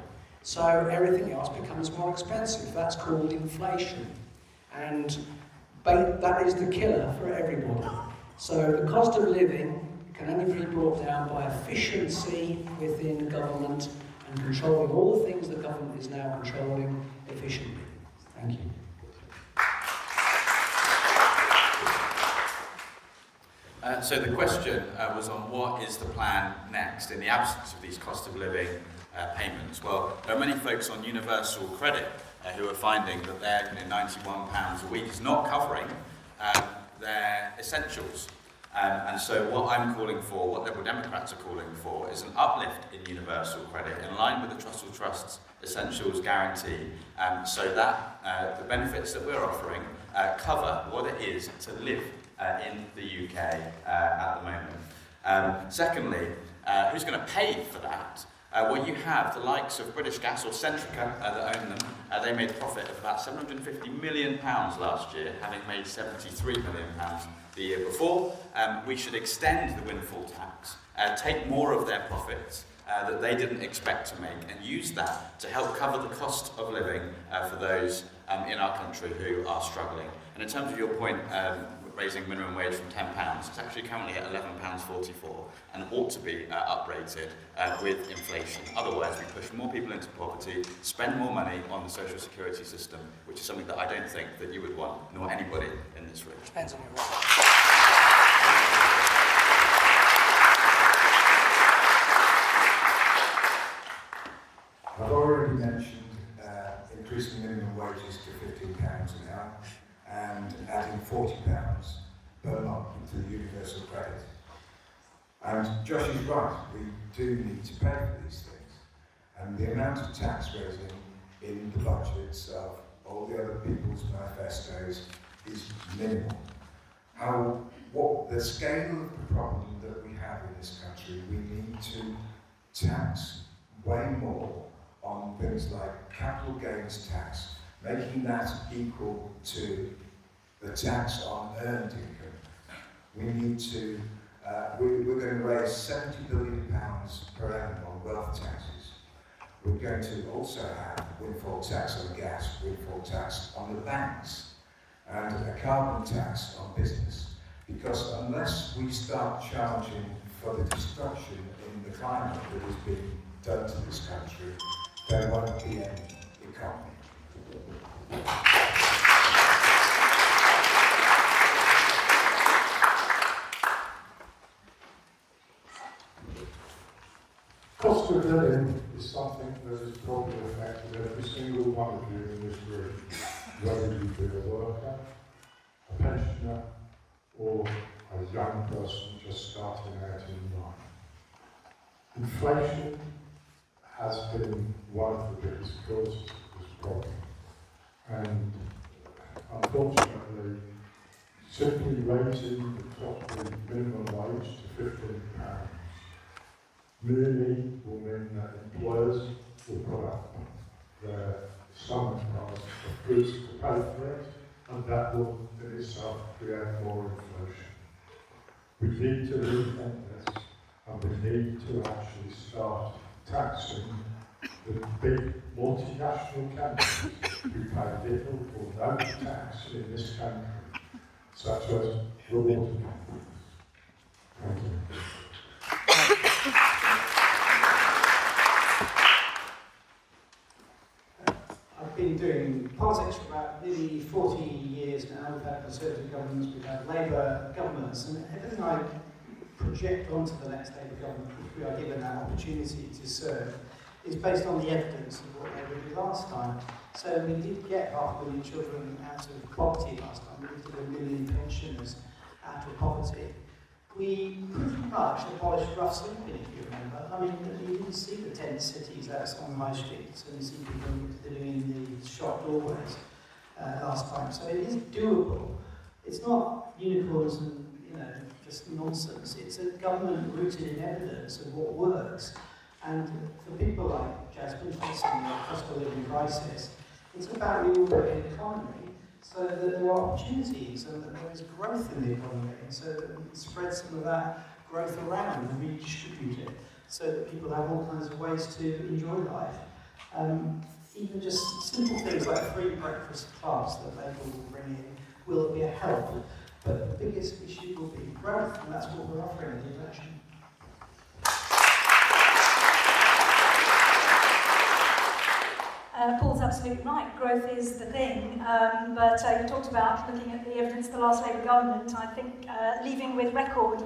So everything else becomes more expensive. That's called inflation. And that is the killer for everybody. So the cost of living can only be brought down by efficiency within government and controlling all the things that government is now controlling efficiently. Thank you. So the question was on what is the plan next in the absence of these cost of living payments. Well, there are many folks on universal credit who are finding that their £91 a week is not covering their essentials. And so what I'm calling for, what Liberal Democrats are calling for, is an uplift in universal credit in line with the Trussell Trust's Essentials Guarantee, so that the benefits that we're offering cover what it is to live in the UK at the moment. Secondly, who's going to pay for that? Well, you have the likes of British Gas or Centrica that own them. They made a profit of about £750 million last year, having made £73 million the year before. We should extend the windfall tax, take more of their profits that they didn't expect to make, and use that to help cover the cost of living for those in our country who are struggling. And in terms of your point, raising minimum wage from £10, it's actually currently at £11.44 and ought to be uprated with inflation. Otherwise, we push more people into poverty, spend more money on the social security system, which is something that I don't think that you would want, nor anybody in this room. Depends on your I've already mentioned increasing minimum wages to £15 an hour and adding £40 per month to the universal credit. And Josh is right, we do need to pay for these things. And the amount of tax raising in the budgets of all the other people's manifestos is minimal. What the scale of the problem that we have in this country, we need to tax way more on things like capital gains tax, making that equal to the tax on earned income. We need to, we're going to raise £70 billion per annum on wealth taxes. We're going to also have windfall tax on gas, windfall tax on the banks, and a carbon tax on business. Because unless we start charging for the destruction in the climate that has been done to this country, there won't be any economy. Cost of living is something that has probably affected every single one of you in this room, whether you be a worker, a pensioner, or a young person just starting out in life. Inflation has been one of the biggest causes of this problem. And unfortunately, simply raising the minimum wage to £15 really will mean that employers will put up their summer price of goods to pay for it, and that will in itself create more inflation. We need to rethink this, and we need to actually start taxing the big multinational companies who pay little or no tax in this country, such as the water companies. Thank you. I've been doing politics for about nearly 40 years now. We've had Conservative governments, we've had Labour governments, and everything I project onto the next Labour government, which we are given that opportunity to serve, is based on the evidence of what they did last time. So we did get 500,000 children out of poverty last time. We did 1 million pensioners out of poverty. We pretty much abolished rough sleeping, if you remember. I mean, you didn't see the tent cities out on the high streets and see people living in the shop doorways last time. So it is doable. It's not unicorns and, just nonsense. It's a government rooted in evidence of what works. And for people like Jasmine facing the cost of living crisis, it's about reordering the economy so that there are opportunities and that there is growth in the economy, and so that we can spread some of that growth around and redistribute it so that people have all kinds of ways to enjoy life. Even just simple things like free breakfast clubs that Labour will bring in will be a help, but the biggest issue will be growth, and that's what we're offering in the election. Paul's absolutely right, growth is the thing, but you talked about looking at the evidence of the last Labour government. I think leaving with record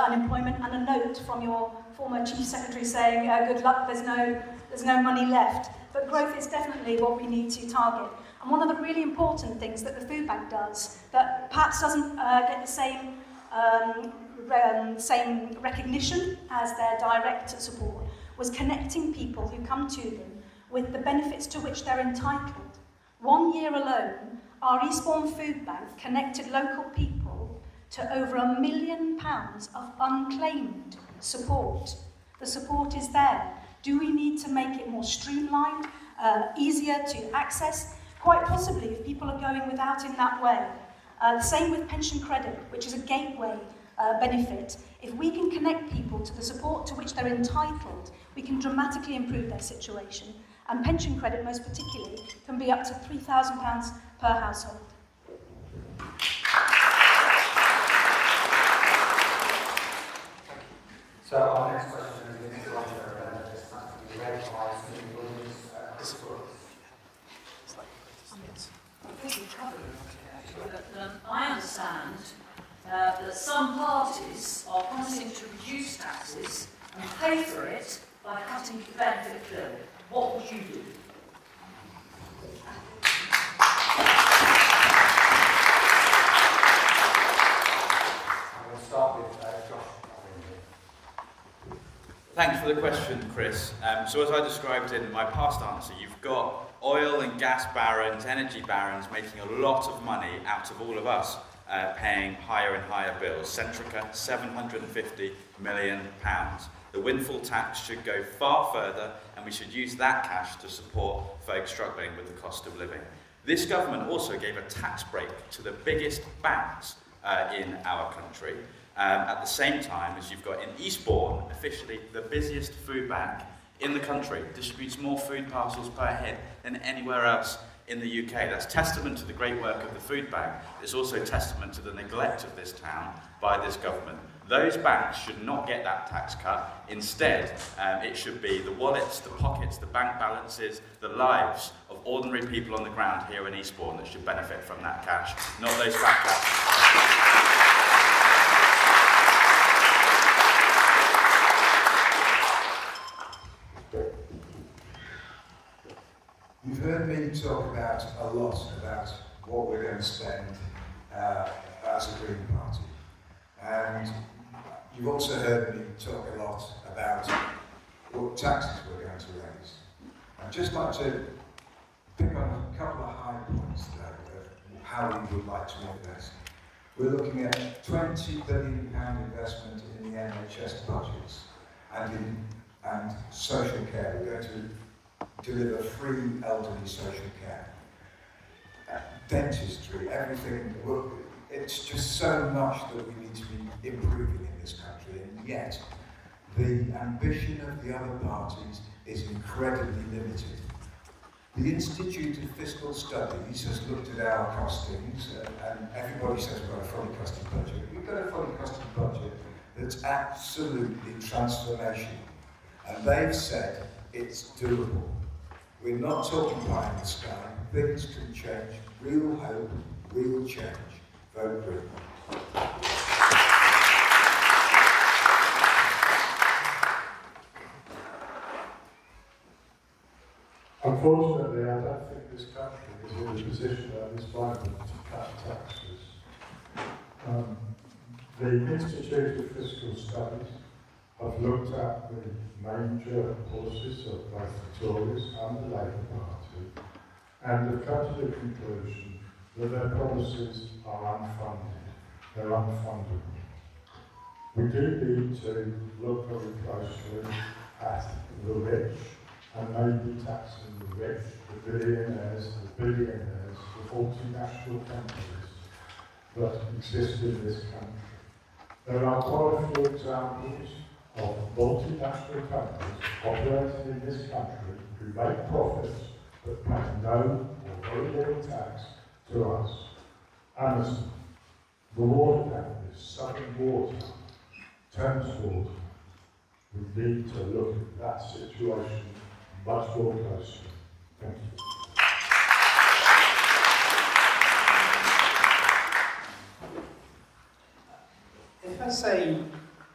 unemployment and a note from your former Chief Secretary saying, good luck, there's no money left. But growth is definitely what we need to target. And one of the really important things that the food bank does, that perhaps doesn't get the same same recognition as their direct support, was connecting people who come to them with the benefits to which they're entitled. 1 year alone, our Eastbourne Food Bank connected local people to over £1 million of unclaimed support. The support is there. Do we need to make it more streamlined, easier to access? Quite possibly, if people are going without in that way. The same with pension credit, which is a gateway benefit. If we can connect people to the support to which they're entitled, we can dramatically improve their situation. And pension credit, most particularly, can be up to £3,000 per household. So our next question is going to be Roger, this time to be read by Stephen Williams. I understand that some parties are promising to reduce taxes and pay for it by cutting the benefit bill. What would you do? I'm going to start with Josh. Thanks for the question, Chris. So as I described in my past answer, you've got oil and gas barons, energy barons making a lot of money out of all of us paying higher and higher bills. Centrica, £750 million. The windfall tax should go far further, and we should use that cash to support folks struggling with the cost of living. This government also gave a tax break to the biggest banks in our country, at the same time as you've got in Eastbourne, officially the busiest food bank in the country, distributes more food parcels per head than anywhere else in the UK. That's testament to the great work of the food bank. It's also testament to the neglect of this town by this government. Those banks should not get that tax cut. Instead, it should be the wallets, the pockets, the bank balances, the lives of ordinary people on the ground here in Eastbourne that should benefit from that cash, not those fat cats. You've heard me talk about a lot about what we're going to spend as a Green Party. And you've also heard me talk a lot about what taxes we're going to raise. I'd just like to pick on a couple of high points though of how we would like to invest. We're looking at £20 billion investment in the NHS budgets and social care. We're going to deliver free elderly social care. Dentistry, everything. It's just so much that we need to be improving in this country, and yet the ambition of the other parties is incredibly limited. The Institute of Fiscal Studies has looked at our costings, and everybody says we've got a fully costed budget. We've got a fully costed budget that's absolutely transformational, and they've said it's doable. We're not talking pie in the sky. Things can change. Real hope, real change. Vote Green. Unfortunately, I don't think this country is in a position at this moment to cut taxes. The Institute of Fiscal Studies have looked at the major policies of both the Tories and the Labour Party and have come to the conclusion that their policies are unfunded. They're unfundable. We do need to look very closely at the rich and maybe taxing the rich, the billionaires, the billionaires, the multinational companies that exist in this country. There are quite a few examples of multinational companies operating in this country who make profits but pay no or very little tax to us. Amazon, the water companies, Southern Water, Thames Water. We need to look at that situation much more closely. Thank you. If I say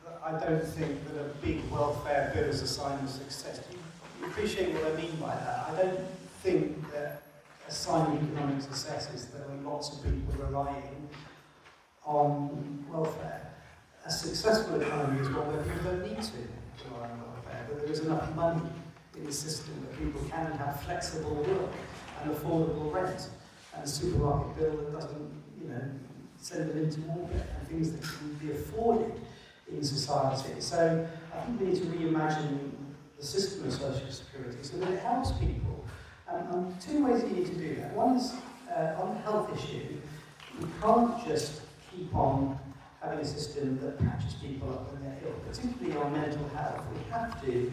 that I don't think that a big welfare bill is a sign of success, do you appreciate what I mean by that? I don't think that a sign of economic success is that there are lots of people relying on welfare. A successful economy is one where people don't need to rely on welfare, but there is enough money in the system that people can have flexible work and affordable rent, and a supermarket bill that doesn't, send them into orbit, and things that can be afforded in society. So I think we need to reimagine the system of social security so that it helps people. And two ways you need to do that. One is on the health issue. We can't just keep on having a system that patches people up when they're ill, particularly on mental health. We have to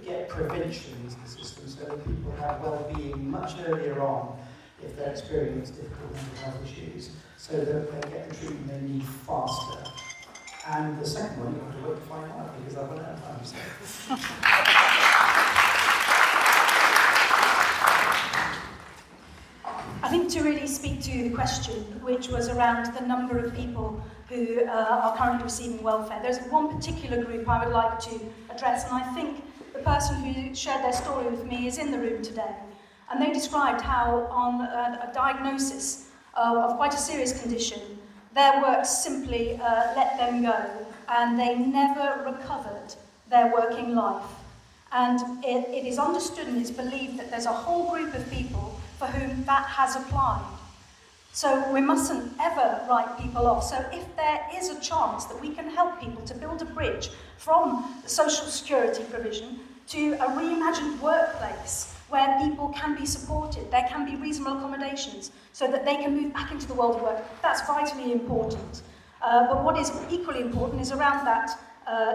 get prevention into the system so that people have well-being much earlier on if they experience difficult mental health issues, so that they get the treatment they need faster. And the second one, you have to wait to find out because I've run out of time. So. I think to really speak to the question, which was around the number of people who are currently receiving welfare, there's one particular group I would like to address, and I think the person who shared their story with me is in the room today. And they described how on a diagnosis of quite a serious condition, their work simply let them go, and they never recovered their working life. And it is understood and it's believed that there's a whole group of people for whom that has applied. So we mustn't ever write people off. So if there is a chance that we can help people to build a bridge from the social security provision to a reimagined workplace where people can be supported, there can be reasonable accommodations so that they can move back into the world of work, that's vitally important. But what is equally important is around that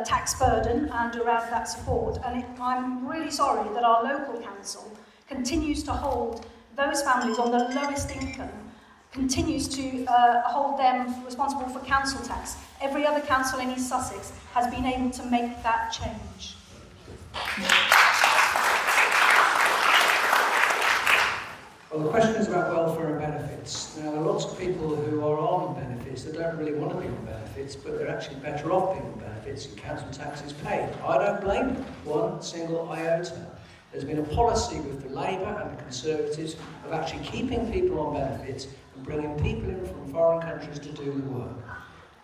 tax burden and around that support. And I'm really sorry that our local council continues to hold those families on the lowest income, continues to hold them responsible for council tax. Every other council in East Sussex has been able to make that change. Well, the question is about welfare and benefits. Now, there are lots of people who are on benefits that don't really want to be on benefits, but they're actually better off being on benefits and council tax is paid. I don't blame them one single iota. There's been a policy with the Labour and the Conservatives of actually keeping people on benefits and bringing people in from foreign countries to do the work.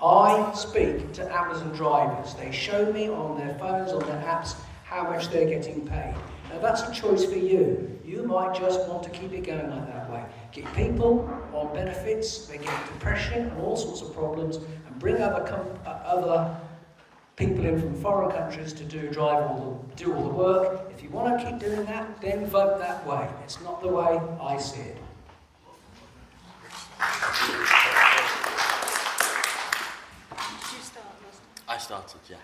I speak to Amazon drivers. They show me on their phones, on their apps, how much they're getting paid. Now that's a choice for you. You might just want to keep it going like that way. Keep people on benefits, they get depression and all sorts of problems, and bring other people in from foreign countries to do all the work. If you want to keep doing that, then vote that way. It's not the way I see it. I started, yeah.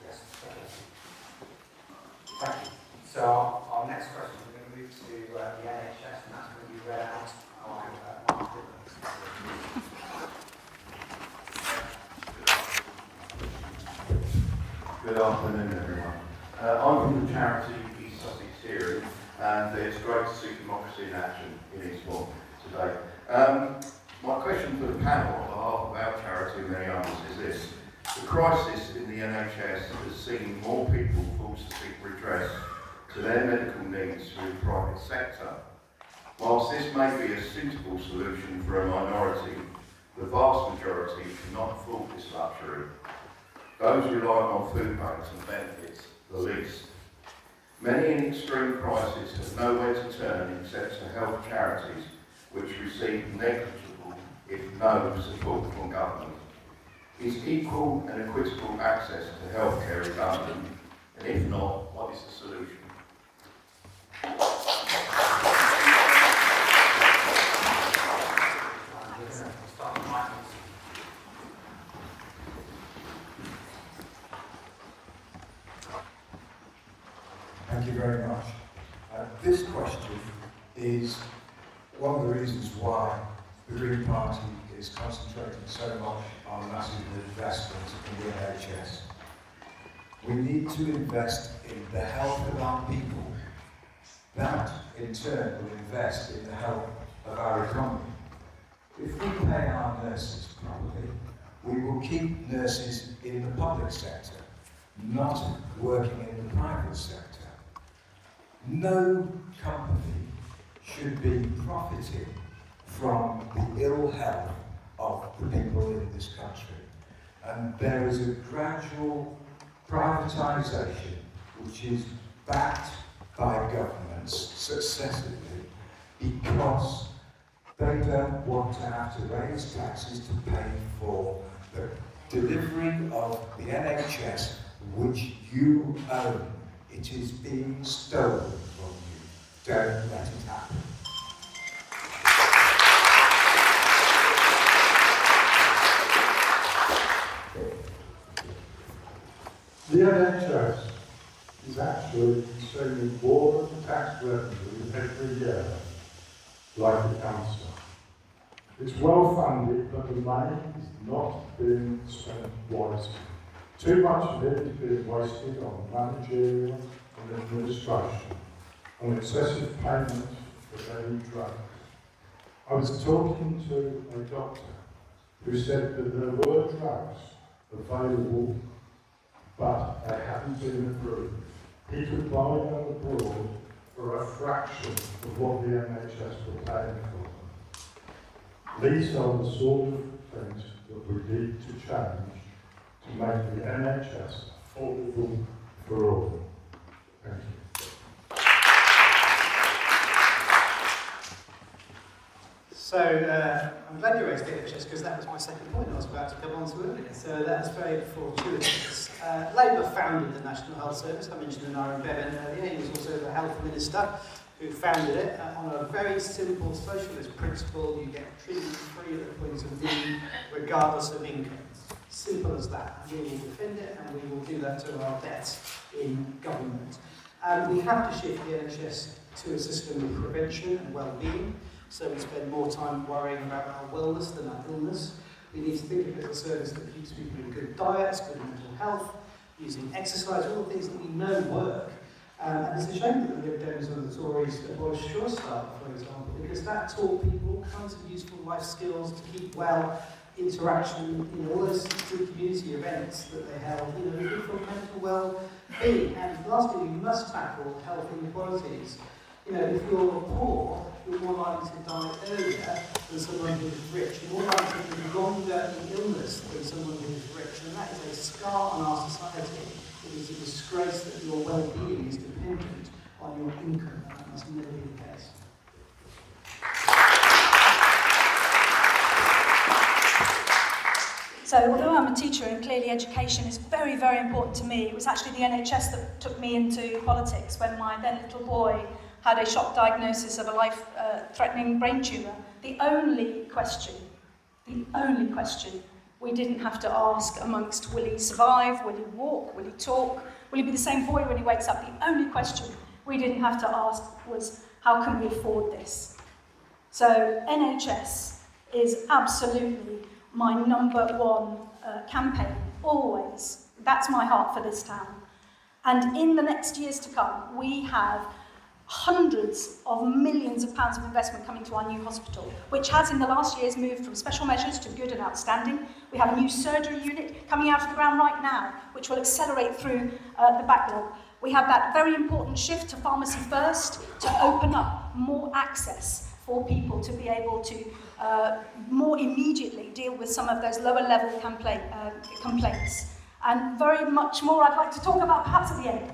Yes, thank you. So our next question, we're going to move to the NHS, and that's going to be read out by Mark Dillon. Good afternoon, everyone. I'm from the charity East Sussex Hearing, and it's great to see democracy in action in Eastbourne today. My question for the panel on behalf of our charity and many others is this. The crisis in the NHS has seen more people forced to seek redress to their medical needs through the private sector. Whilst this may be a suitable solution for a minority, the vast majority cannot afford this luxury. Those relying on food banks and benefits the least. Many in extreme crisis have nowhere to turn except to help charities which receive negligible, if no, support from government. Is equal and equitable access to healthcare redundant? And if not, what is the solution? Thank you very much. This question is one of the reasons why the Green Party is concentrating so much on massive investment in the NHS. We need to invest in the health of our people. That, in turn, will invest in the health of our economy. If we pay our nurses properly, we will keep nurses in the public sector, not working in the private sector. No company should be profiting from the ill health of the people in this country. And there is a gradual privatisation which is backed by governments successively because they don't want to have to raise taxes to pay for the delivery of the NHS which you own. It is being stolen from you. Don't let it happen. The NHS is actually consuming more of the tax revenue every year, like a cancer. It's well funded, but the money is not being spent wisely. Too much of it is being wasted on managerial and administration, on excessive payments for daily drugs. I was talking to a doctor who said that there were drugs available, but they hadn't been approved. He could buy them abroad for a fraction of what the NHS were paying for them. These are the sort of things that we need to change to make the NHS affordable for all. Thank you. So I'm glad you raised the NHS because that was my second point I was about to come on to earlier. So that's very fortuitous. Labour founded the National Health Service. I mentioned Aaron Bevan earlier. He was also the Health Minister who founded it on a very simple socialist principle. You get treatment free at the point of need, regardless of income. Simple as that. And we will defend it, and we will do that to our death in government. We have to shift the NHS to a system of prevention and well-being. So we spend more time worrying about our wellness than our illness. We need to think of it as a service that keeps people in good diets, good mental health, using exercise, all the things that we know work. And it's a shame that the Lib Dems and the Tories abolished Sure Start, for example, because that taught people all kinds of useful life skills to keep well, interaction, all those good community events that they held, good for mental well-being. And lastly, we must tackle health inequalities. If you're poor, you're more likely to die earlier than someone who is rich. You're more likely to live longer in illness than someone who is rich. And that is a scar on our society. It is a disgrace that your well-being is dependent on your income. That must never be the case. So although I'm a teacher and clearly education is very, very important to me, it was actually the NHS that took me into politics when my then little boy had a shock diagnosis of a life-threatening brain tumour. The only question we didn't have to ask amongst will he survive, will he walk, will he talk, will he be the same boy when he wakes up? The only question we didn't have to ask was how can we afford this? So NHS is absolutely my number one campaign, always. That's my heart for this town. And in the next years to come, we have hundreds of millions of pounds of investment coming to our new hospital, which has in the last years moved from special measures to good and outstanding. We have a new surgery unit coming out of the ground right now, which will accelerate through the backlog. We have that very important shift to pharmacy first to open up more access for people to be able to more immediately deal with some of those lower level complaints. And very much more I'd like to talk about perhaps at the end.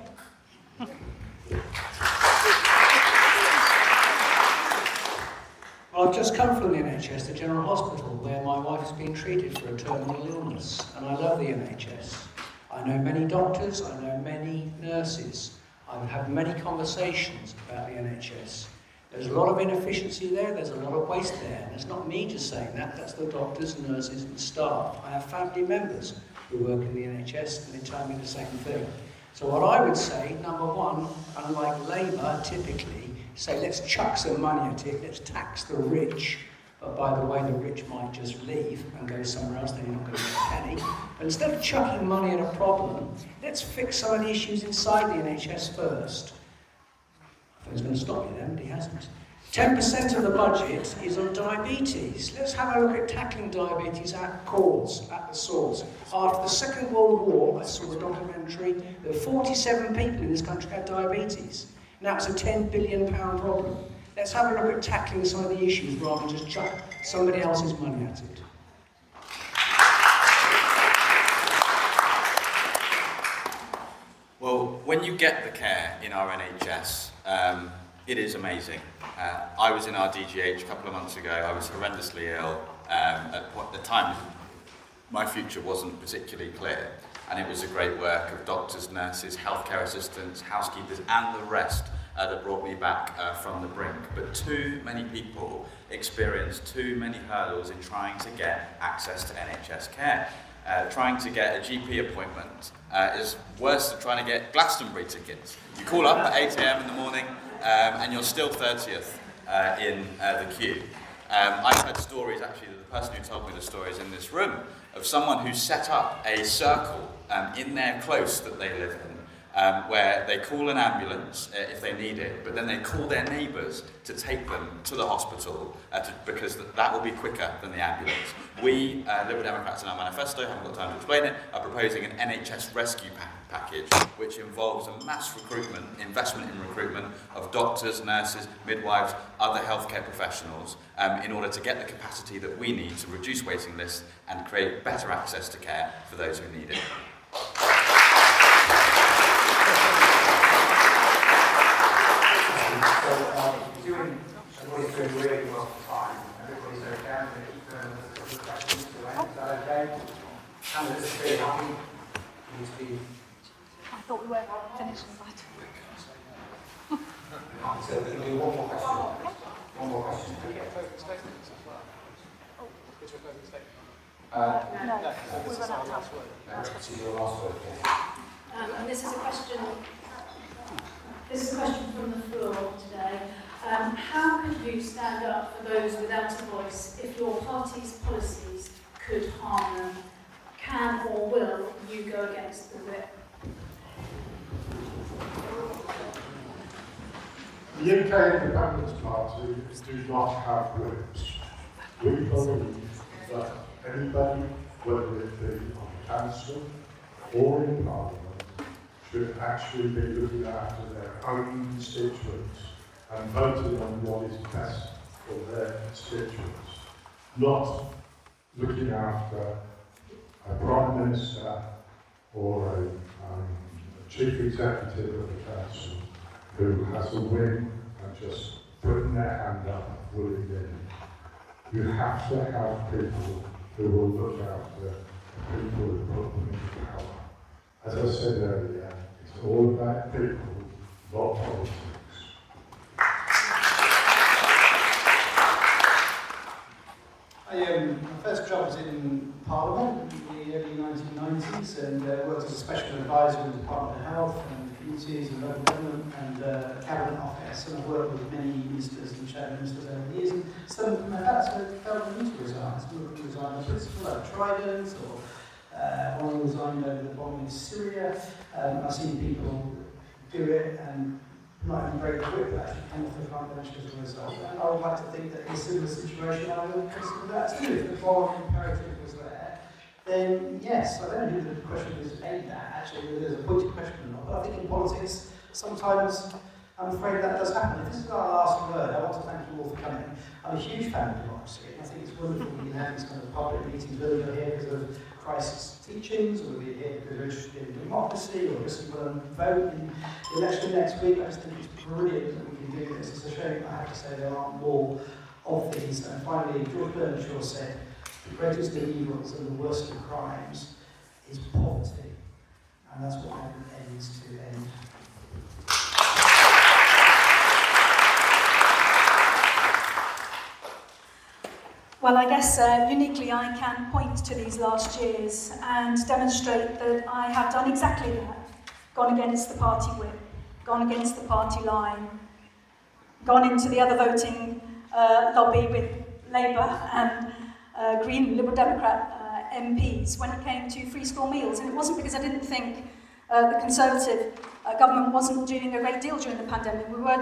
Well, I've just come from the NHS, the General Hospital, where my wife has been treated for a terminal illness, and I love the NHS. I know many doctors, I know many nurses. I've had many conversations about the NHS. There's a lot of inefficiency there, there's a lot of waste there, and it's not me just saying that, that's the doctors, nurses and staff. I have family members who work in the NHS, and they tell me the same thing. So what I would say, number one, unlike Labour typically, say let's chuck some money at it, let's tax the rich, but by the way the rich might just leave and go somewhere else, then you're not going to get a penny. But instead of chucking money at a problem, let's fix some of the issues inside the NHS first. I thought I was going to stop you there, but he hasn't. 10% of the budget is on diabetes. Let's have a look at tackling diabetes at cause, at the source. After the Second World War, I saw a documentary, there were 47 people in this country had diabetes. Now it's a £10 billion problem. Let's have a look at tackling some of the issues rather than just chuck somebody else's money at it. Well, when you get the care in our NHS, it is amazing. I was in our DGH a couple of months ago. I was horrendously ill. At the time, my future wasn't particularly clear. And it was a great work of doctors, nurses, healthcare assistants, housekeepers, and the rest that brought me back from the brink. But too many people experience too many hurdles in trying to get access to NHS care. Trying to get a GP appointment is worse than trying to get Glastonbury tickets. You call up at 8 AM in the morning and you're still 30th in the queue. I've heard stories, actually, the person who told me the story is in this room, of someone who set up a circle in their close that they live in, where they call an ambulance if they need it, but then they call their neighbours to take them to the hospital because that will be quicker than the ambulance. We, Liberal Democrats in our manifesto, haven't got time to explain it, are proposing an NHS rescue package which involves a mass recruitment, investment in recruitment of doctors, nurses, midwives, other healthcare professionals in order to get the capacity that we need to reduce waiting lists and create better access to care for those who need it. Everybody's doing really well for time. Everybody's okay. I'm going to keep going with a couple of questions to end. Is that okay? Candidates are really happy. Need to be... I thought we were finishing, but... So we can do one more question. One more question. No, we run out of time. This is your last word. And this is a question. This is a question from the floor today. How can you stand up for those without a voice if your party's policies could harm them? Can or will you go against the whip? The UK Independence Party do not have whips. We believe that anybody, whether it be on council or in Parliament, should actually be looking after their own constituents and voting on what is best for their constituents, not looking after a Prime Minister or a Chief Executive of the Council who has a win and just putting their hand up willy-nilly. You have to have people who will look after the people who put them into power. As I said earlier, it's all about people, not politics. My first job was in Parliament in the early 1990s and worked as a special advisor in the Department of Health and Communities and Local Government and Cabinet Office, and I've worked with many ministers and shadow ministers over the years, and some of them felt the need to resign. Some of them resigned on principle, like Trident, or one resigned over the bombing in Syria. I've seen people do it and not even break the whip, but actually come off the front bench as a result. And I would like to think that in a similar situation I would consider that too. If the moral imperative was there, then yes, I don't know who the question is aimed at, actually, whether there's a pointed question or not, but I think in politics, sometimes I'm afraid that does happen. If this is our last word, I want to thank you all for coming. I'm a huge fan of democracy, and I think it's wonderful we can have these kind of public meetings, whether you're here because of crisis teachings, or whether you're here because you're interested in democracy, or just want to vote in the election next week. I just think it's brilliant that we can do this. It's a shame, I have to say, there aren't more of these. And finally, George Bernard Shaw said, the greatest of evils and the worst of crimes is poverty. And that's what heaven aims to end. Well, I guess uniquely I can point to these last years and demonstrate that I have done exactly that. Gone against the party whip, gone against the party line, gone into the other voting lobby with Labour and Green Liberal Democrat MPs when it came to free school meals. And it wasn't because I didn't think the Conservative government wasn't doing a great deal during the pandemic. We were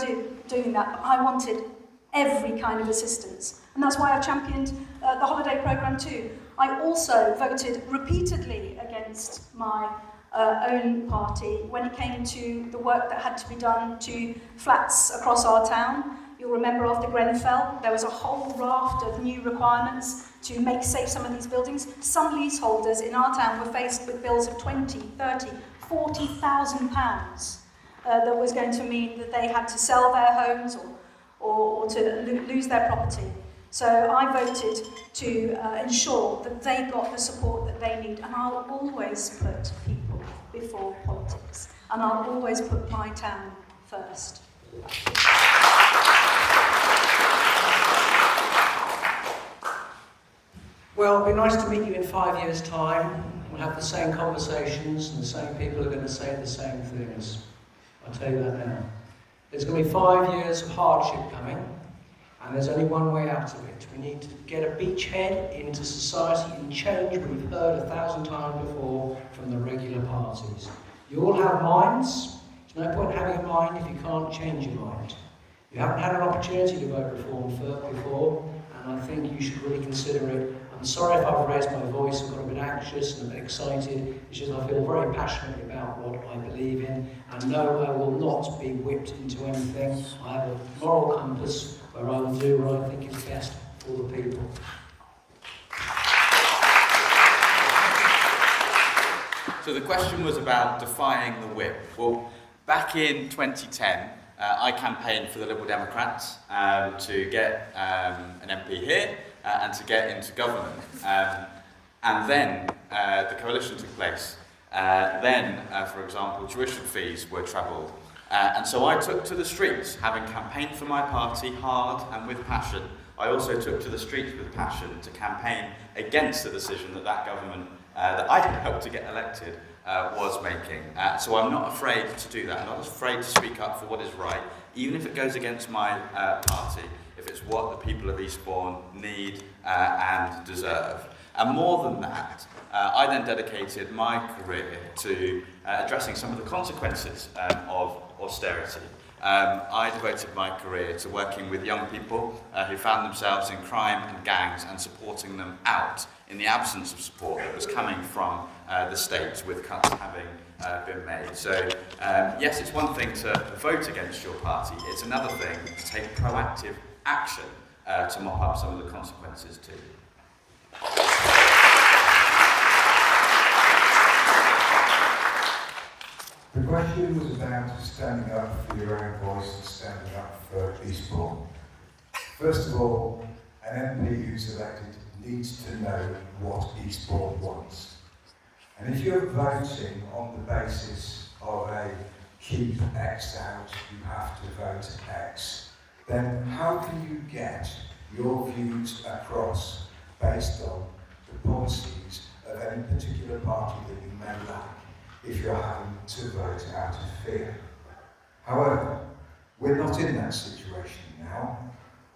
doing that, but I wanted every kind of assistance. And that's why I've championed the holiday programme too. I also voted repeatedly against my own party when it came to the work that had to be done to flats across our town. You'll remember after Grenfell, there was a whole raft of new requirements to make safe some of these buildings. Some leaseholders in our town were faced with bills of 20, 30, 40,000 pounds that was going to mean that they had to sell their homes or to lose their property. So I voted to ensure that they got the support that they need, and I'll always put people before politics, and I'll always put my town first. Well, it'll be nice to meet you in 5 years' time. We'll have the same conversations, and the same people are going to say the same things. I'll tell you that now. There's going to be 5 years of hardship coming, and there's only one way out of it. We need to get a beachhead into society and change what we've heard 1,000 times before from the regular parties. You all have minds. There's no point having a mind if you can't change your mind. You haven't had an opportunity to vote reform before, and I think you should really consider it. I'm sorry if I've raised my voice and got a bit anxious and a bit excited. It's just I feel very passionate about what I believe in, and no, I will not be whipped into anything. I have a moral compass where I will do what I think is best for the people. So the question was about defying the whip. Well, back in 2010, I campaigned for the Liberal Democrats to get an MP here and to get into government. And then the coalition took place. Then, for example, tuition fees were trebled. And so I took to the streets, having campaigned for my party hard and with passion. I also took to the streets with passion to campaign against the decision that that government that I had helped to get elected was making. So I'm not afraid to do that. I'm not afraid to speak up for what is right, even if it goes against my party, if it's what the people of Eastbourne need and deserve. And more than that, I then dedicated my career to addressing some of the consequences of austerity. I devoted my career to working with young people who found themselves in crime and gangs and supporting them out in the absence of support that was coming from the state, with cuts having been made. So yes, it's one thing to vote against your party, it's another thing to take proactive action to mop up some of the consequences too. The question was about standing up for your own voice and standing up for Eastbourne. First of all, an MP who's elected needs to know what Eastbourne wants. And if you're voting on the basis of a keep X out, you have to vote X, then how can you get your views across based on the policies of any particular party that you may like, if you're having to vote out of fear? However, we're not in that situation now.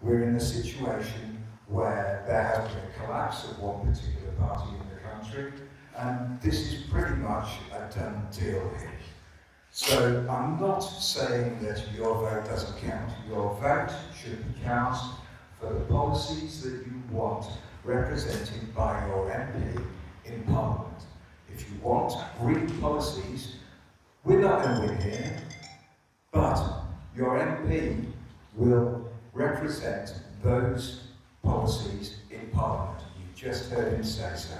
We're in a situation where there has been a collapse of one particular party in the country, and this is pretty much a done deal here. So I'm not saying that your vote doesn't count. Your vote should count for the policies that you want represented by your MP in Parliament. If you want green policies, we're not going to win here, but your MP will represent those policies in Parliament. You just heard him say so.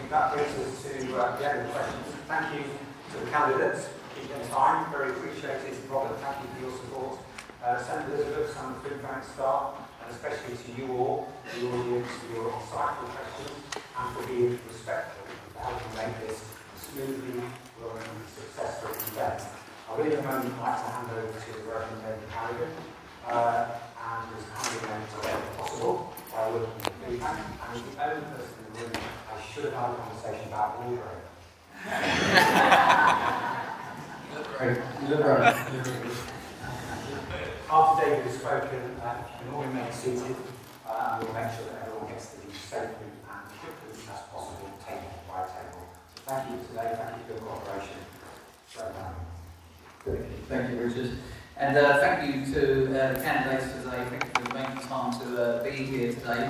That brings us to the end of the questions. Thank you to the candidates for keeping time. Very appreciated. Robert, thank you for your support. St Elizabeth and the Food Bank staff, and especially to you all, the audience, for your insightful questions and for being respectful, for helping make this a smoothly running, successful event. I would in a moment like to hand over to the Reverend David Harrigan and his handing them to them if possible by working with the Food Bank. And the only person in the room I should have had a conversation about wardrobe. You look right. After David has spoken, you can all remain seated and we'll make sure that everyone gets to leave safely and quickly as possible, table by table. So thank you today, thank you for your cooperation. Thank you, Richard. And thank you to the candidates today. Thank you for making time to be here today.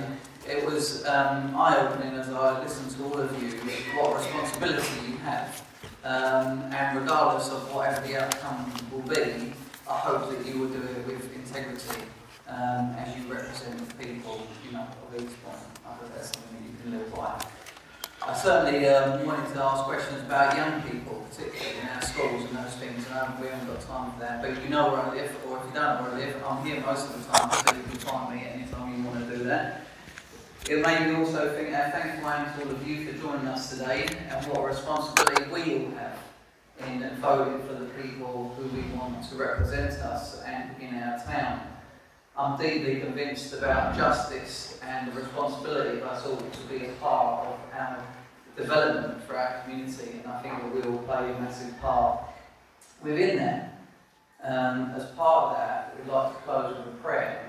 it was eye-opening as I listened to all of you, what responsibility you have. And regardless of whatever the outcome will be, I hope that you will do it with integrity as you represent the people, you know, of Eastbourne. I hope that's something that you can live by. I certainly wanted to ask questions about young people, particularly in our schools and those things, and we haven't got time for that. But you know where I live, or if you don't know where I live, I'm here most of the time, so you can find me anytime you want to do that. It made me also think how thankful I am to all of you for joining us today, and what a responsibility we all have in voting for the people who we want to represent us and in our town. I'm deeply convinced about justice and the responsibility of us all to be a part of our development for our community, and I think that we will play a massive part within that. As part of that, we'd like to close with a prayer.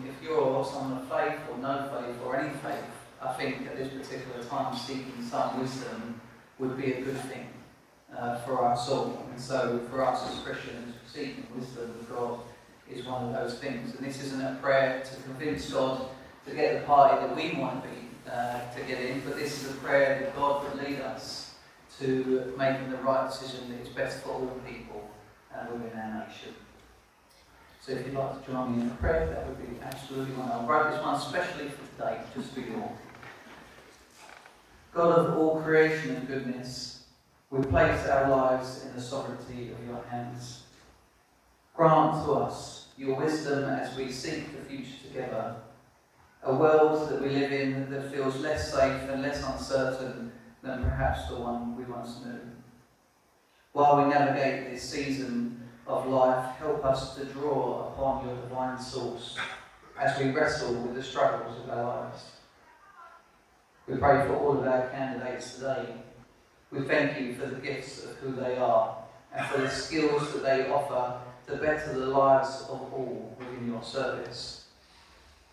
If you're someone of faith or no faith or any faith, I think at this particular time seeking some wisdom would be a good thing for us all. And so for us as Christians, seeking wisdom of God is one of those things. And this isn't a prayer to convince God to get the party that we want to be to get in, but this is a prayer that God would lead us to making the right decision that is best for all people within our nation. So if you'd like to join me in a prayer, that would be absolutely wonderful. I wrote this one especially for today, just for you all. God of all creation and goodness, we place our lives in the sovereignty of your hands. Grant to us your wisdom as we seek the future together, a world that we live in that feels less safe and less uncertain than perhaps the one we once knew. While we navigate this season of life, help us to draw upon your divine source as we wrestle with the struggles of our lives. We pray for all of our candidates today. We thank you for the gifts of who they are and for the skills that they offer to better the lives of all within your service.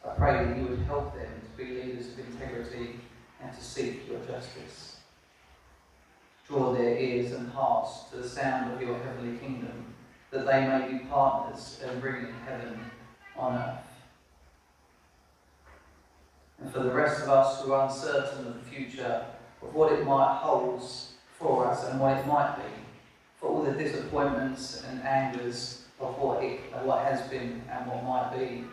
I pray that you would help them to be leaders of integrity and to seek your justice. Draw their ears and hearts to the sound of your heavenly kingdom, that they may be partners in bringing heaven on earth. And for the rest of us who are uncertain of the future, of what it might hold for us and what it might be, for all the disappointments and angers of what has been and what might be,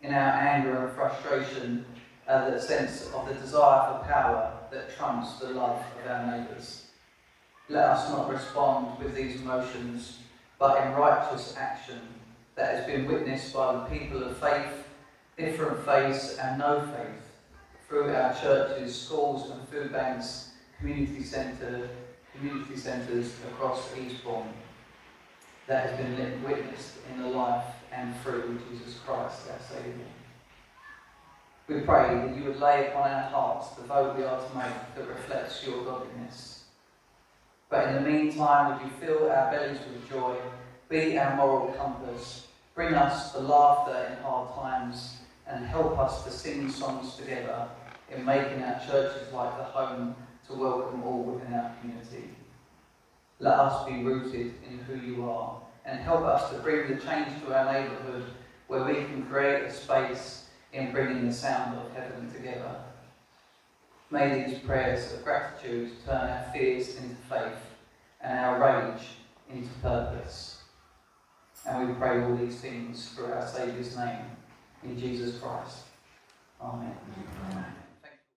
in our anger and frustration, the sense of the desire for power that trumps the love of our neighbours. Let us not respond with these emotions, but in righteous action that has been witnessed by the people of faith, different faiths and no faith, through our churches, schools and food banks, community centres across Eastbourne, that has been witnessed in the life and through Jesus Christ, our Saviour. We pray that you would lay upon our hearts the vote we are to make that reflects your godliness. But in the meantime, would you fill our bellies with joy, be our moral compass, bring us the laughter in hard times, and help us to sing songs together in making our churches like the home to welcome all within our community. Let us be rooted in who you are, and help us to bring the change to our neighbourhood where we can create a space in bringing the sound of heaven together. May these prayers of gratitude turn our fears into faith and our rage into purpose. And we pray all these things through our Saviour's name, in Jesus Christ. Amen.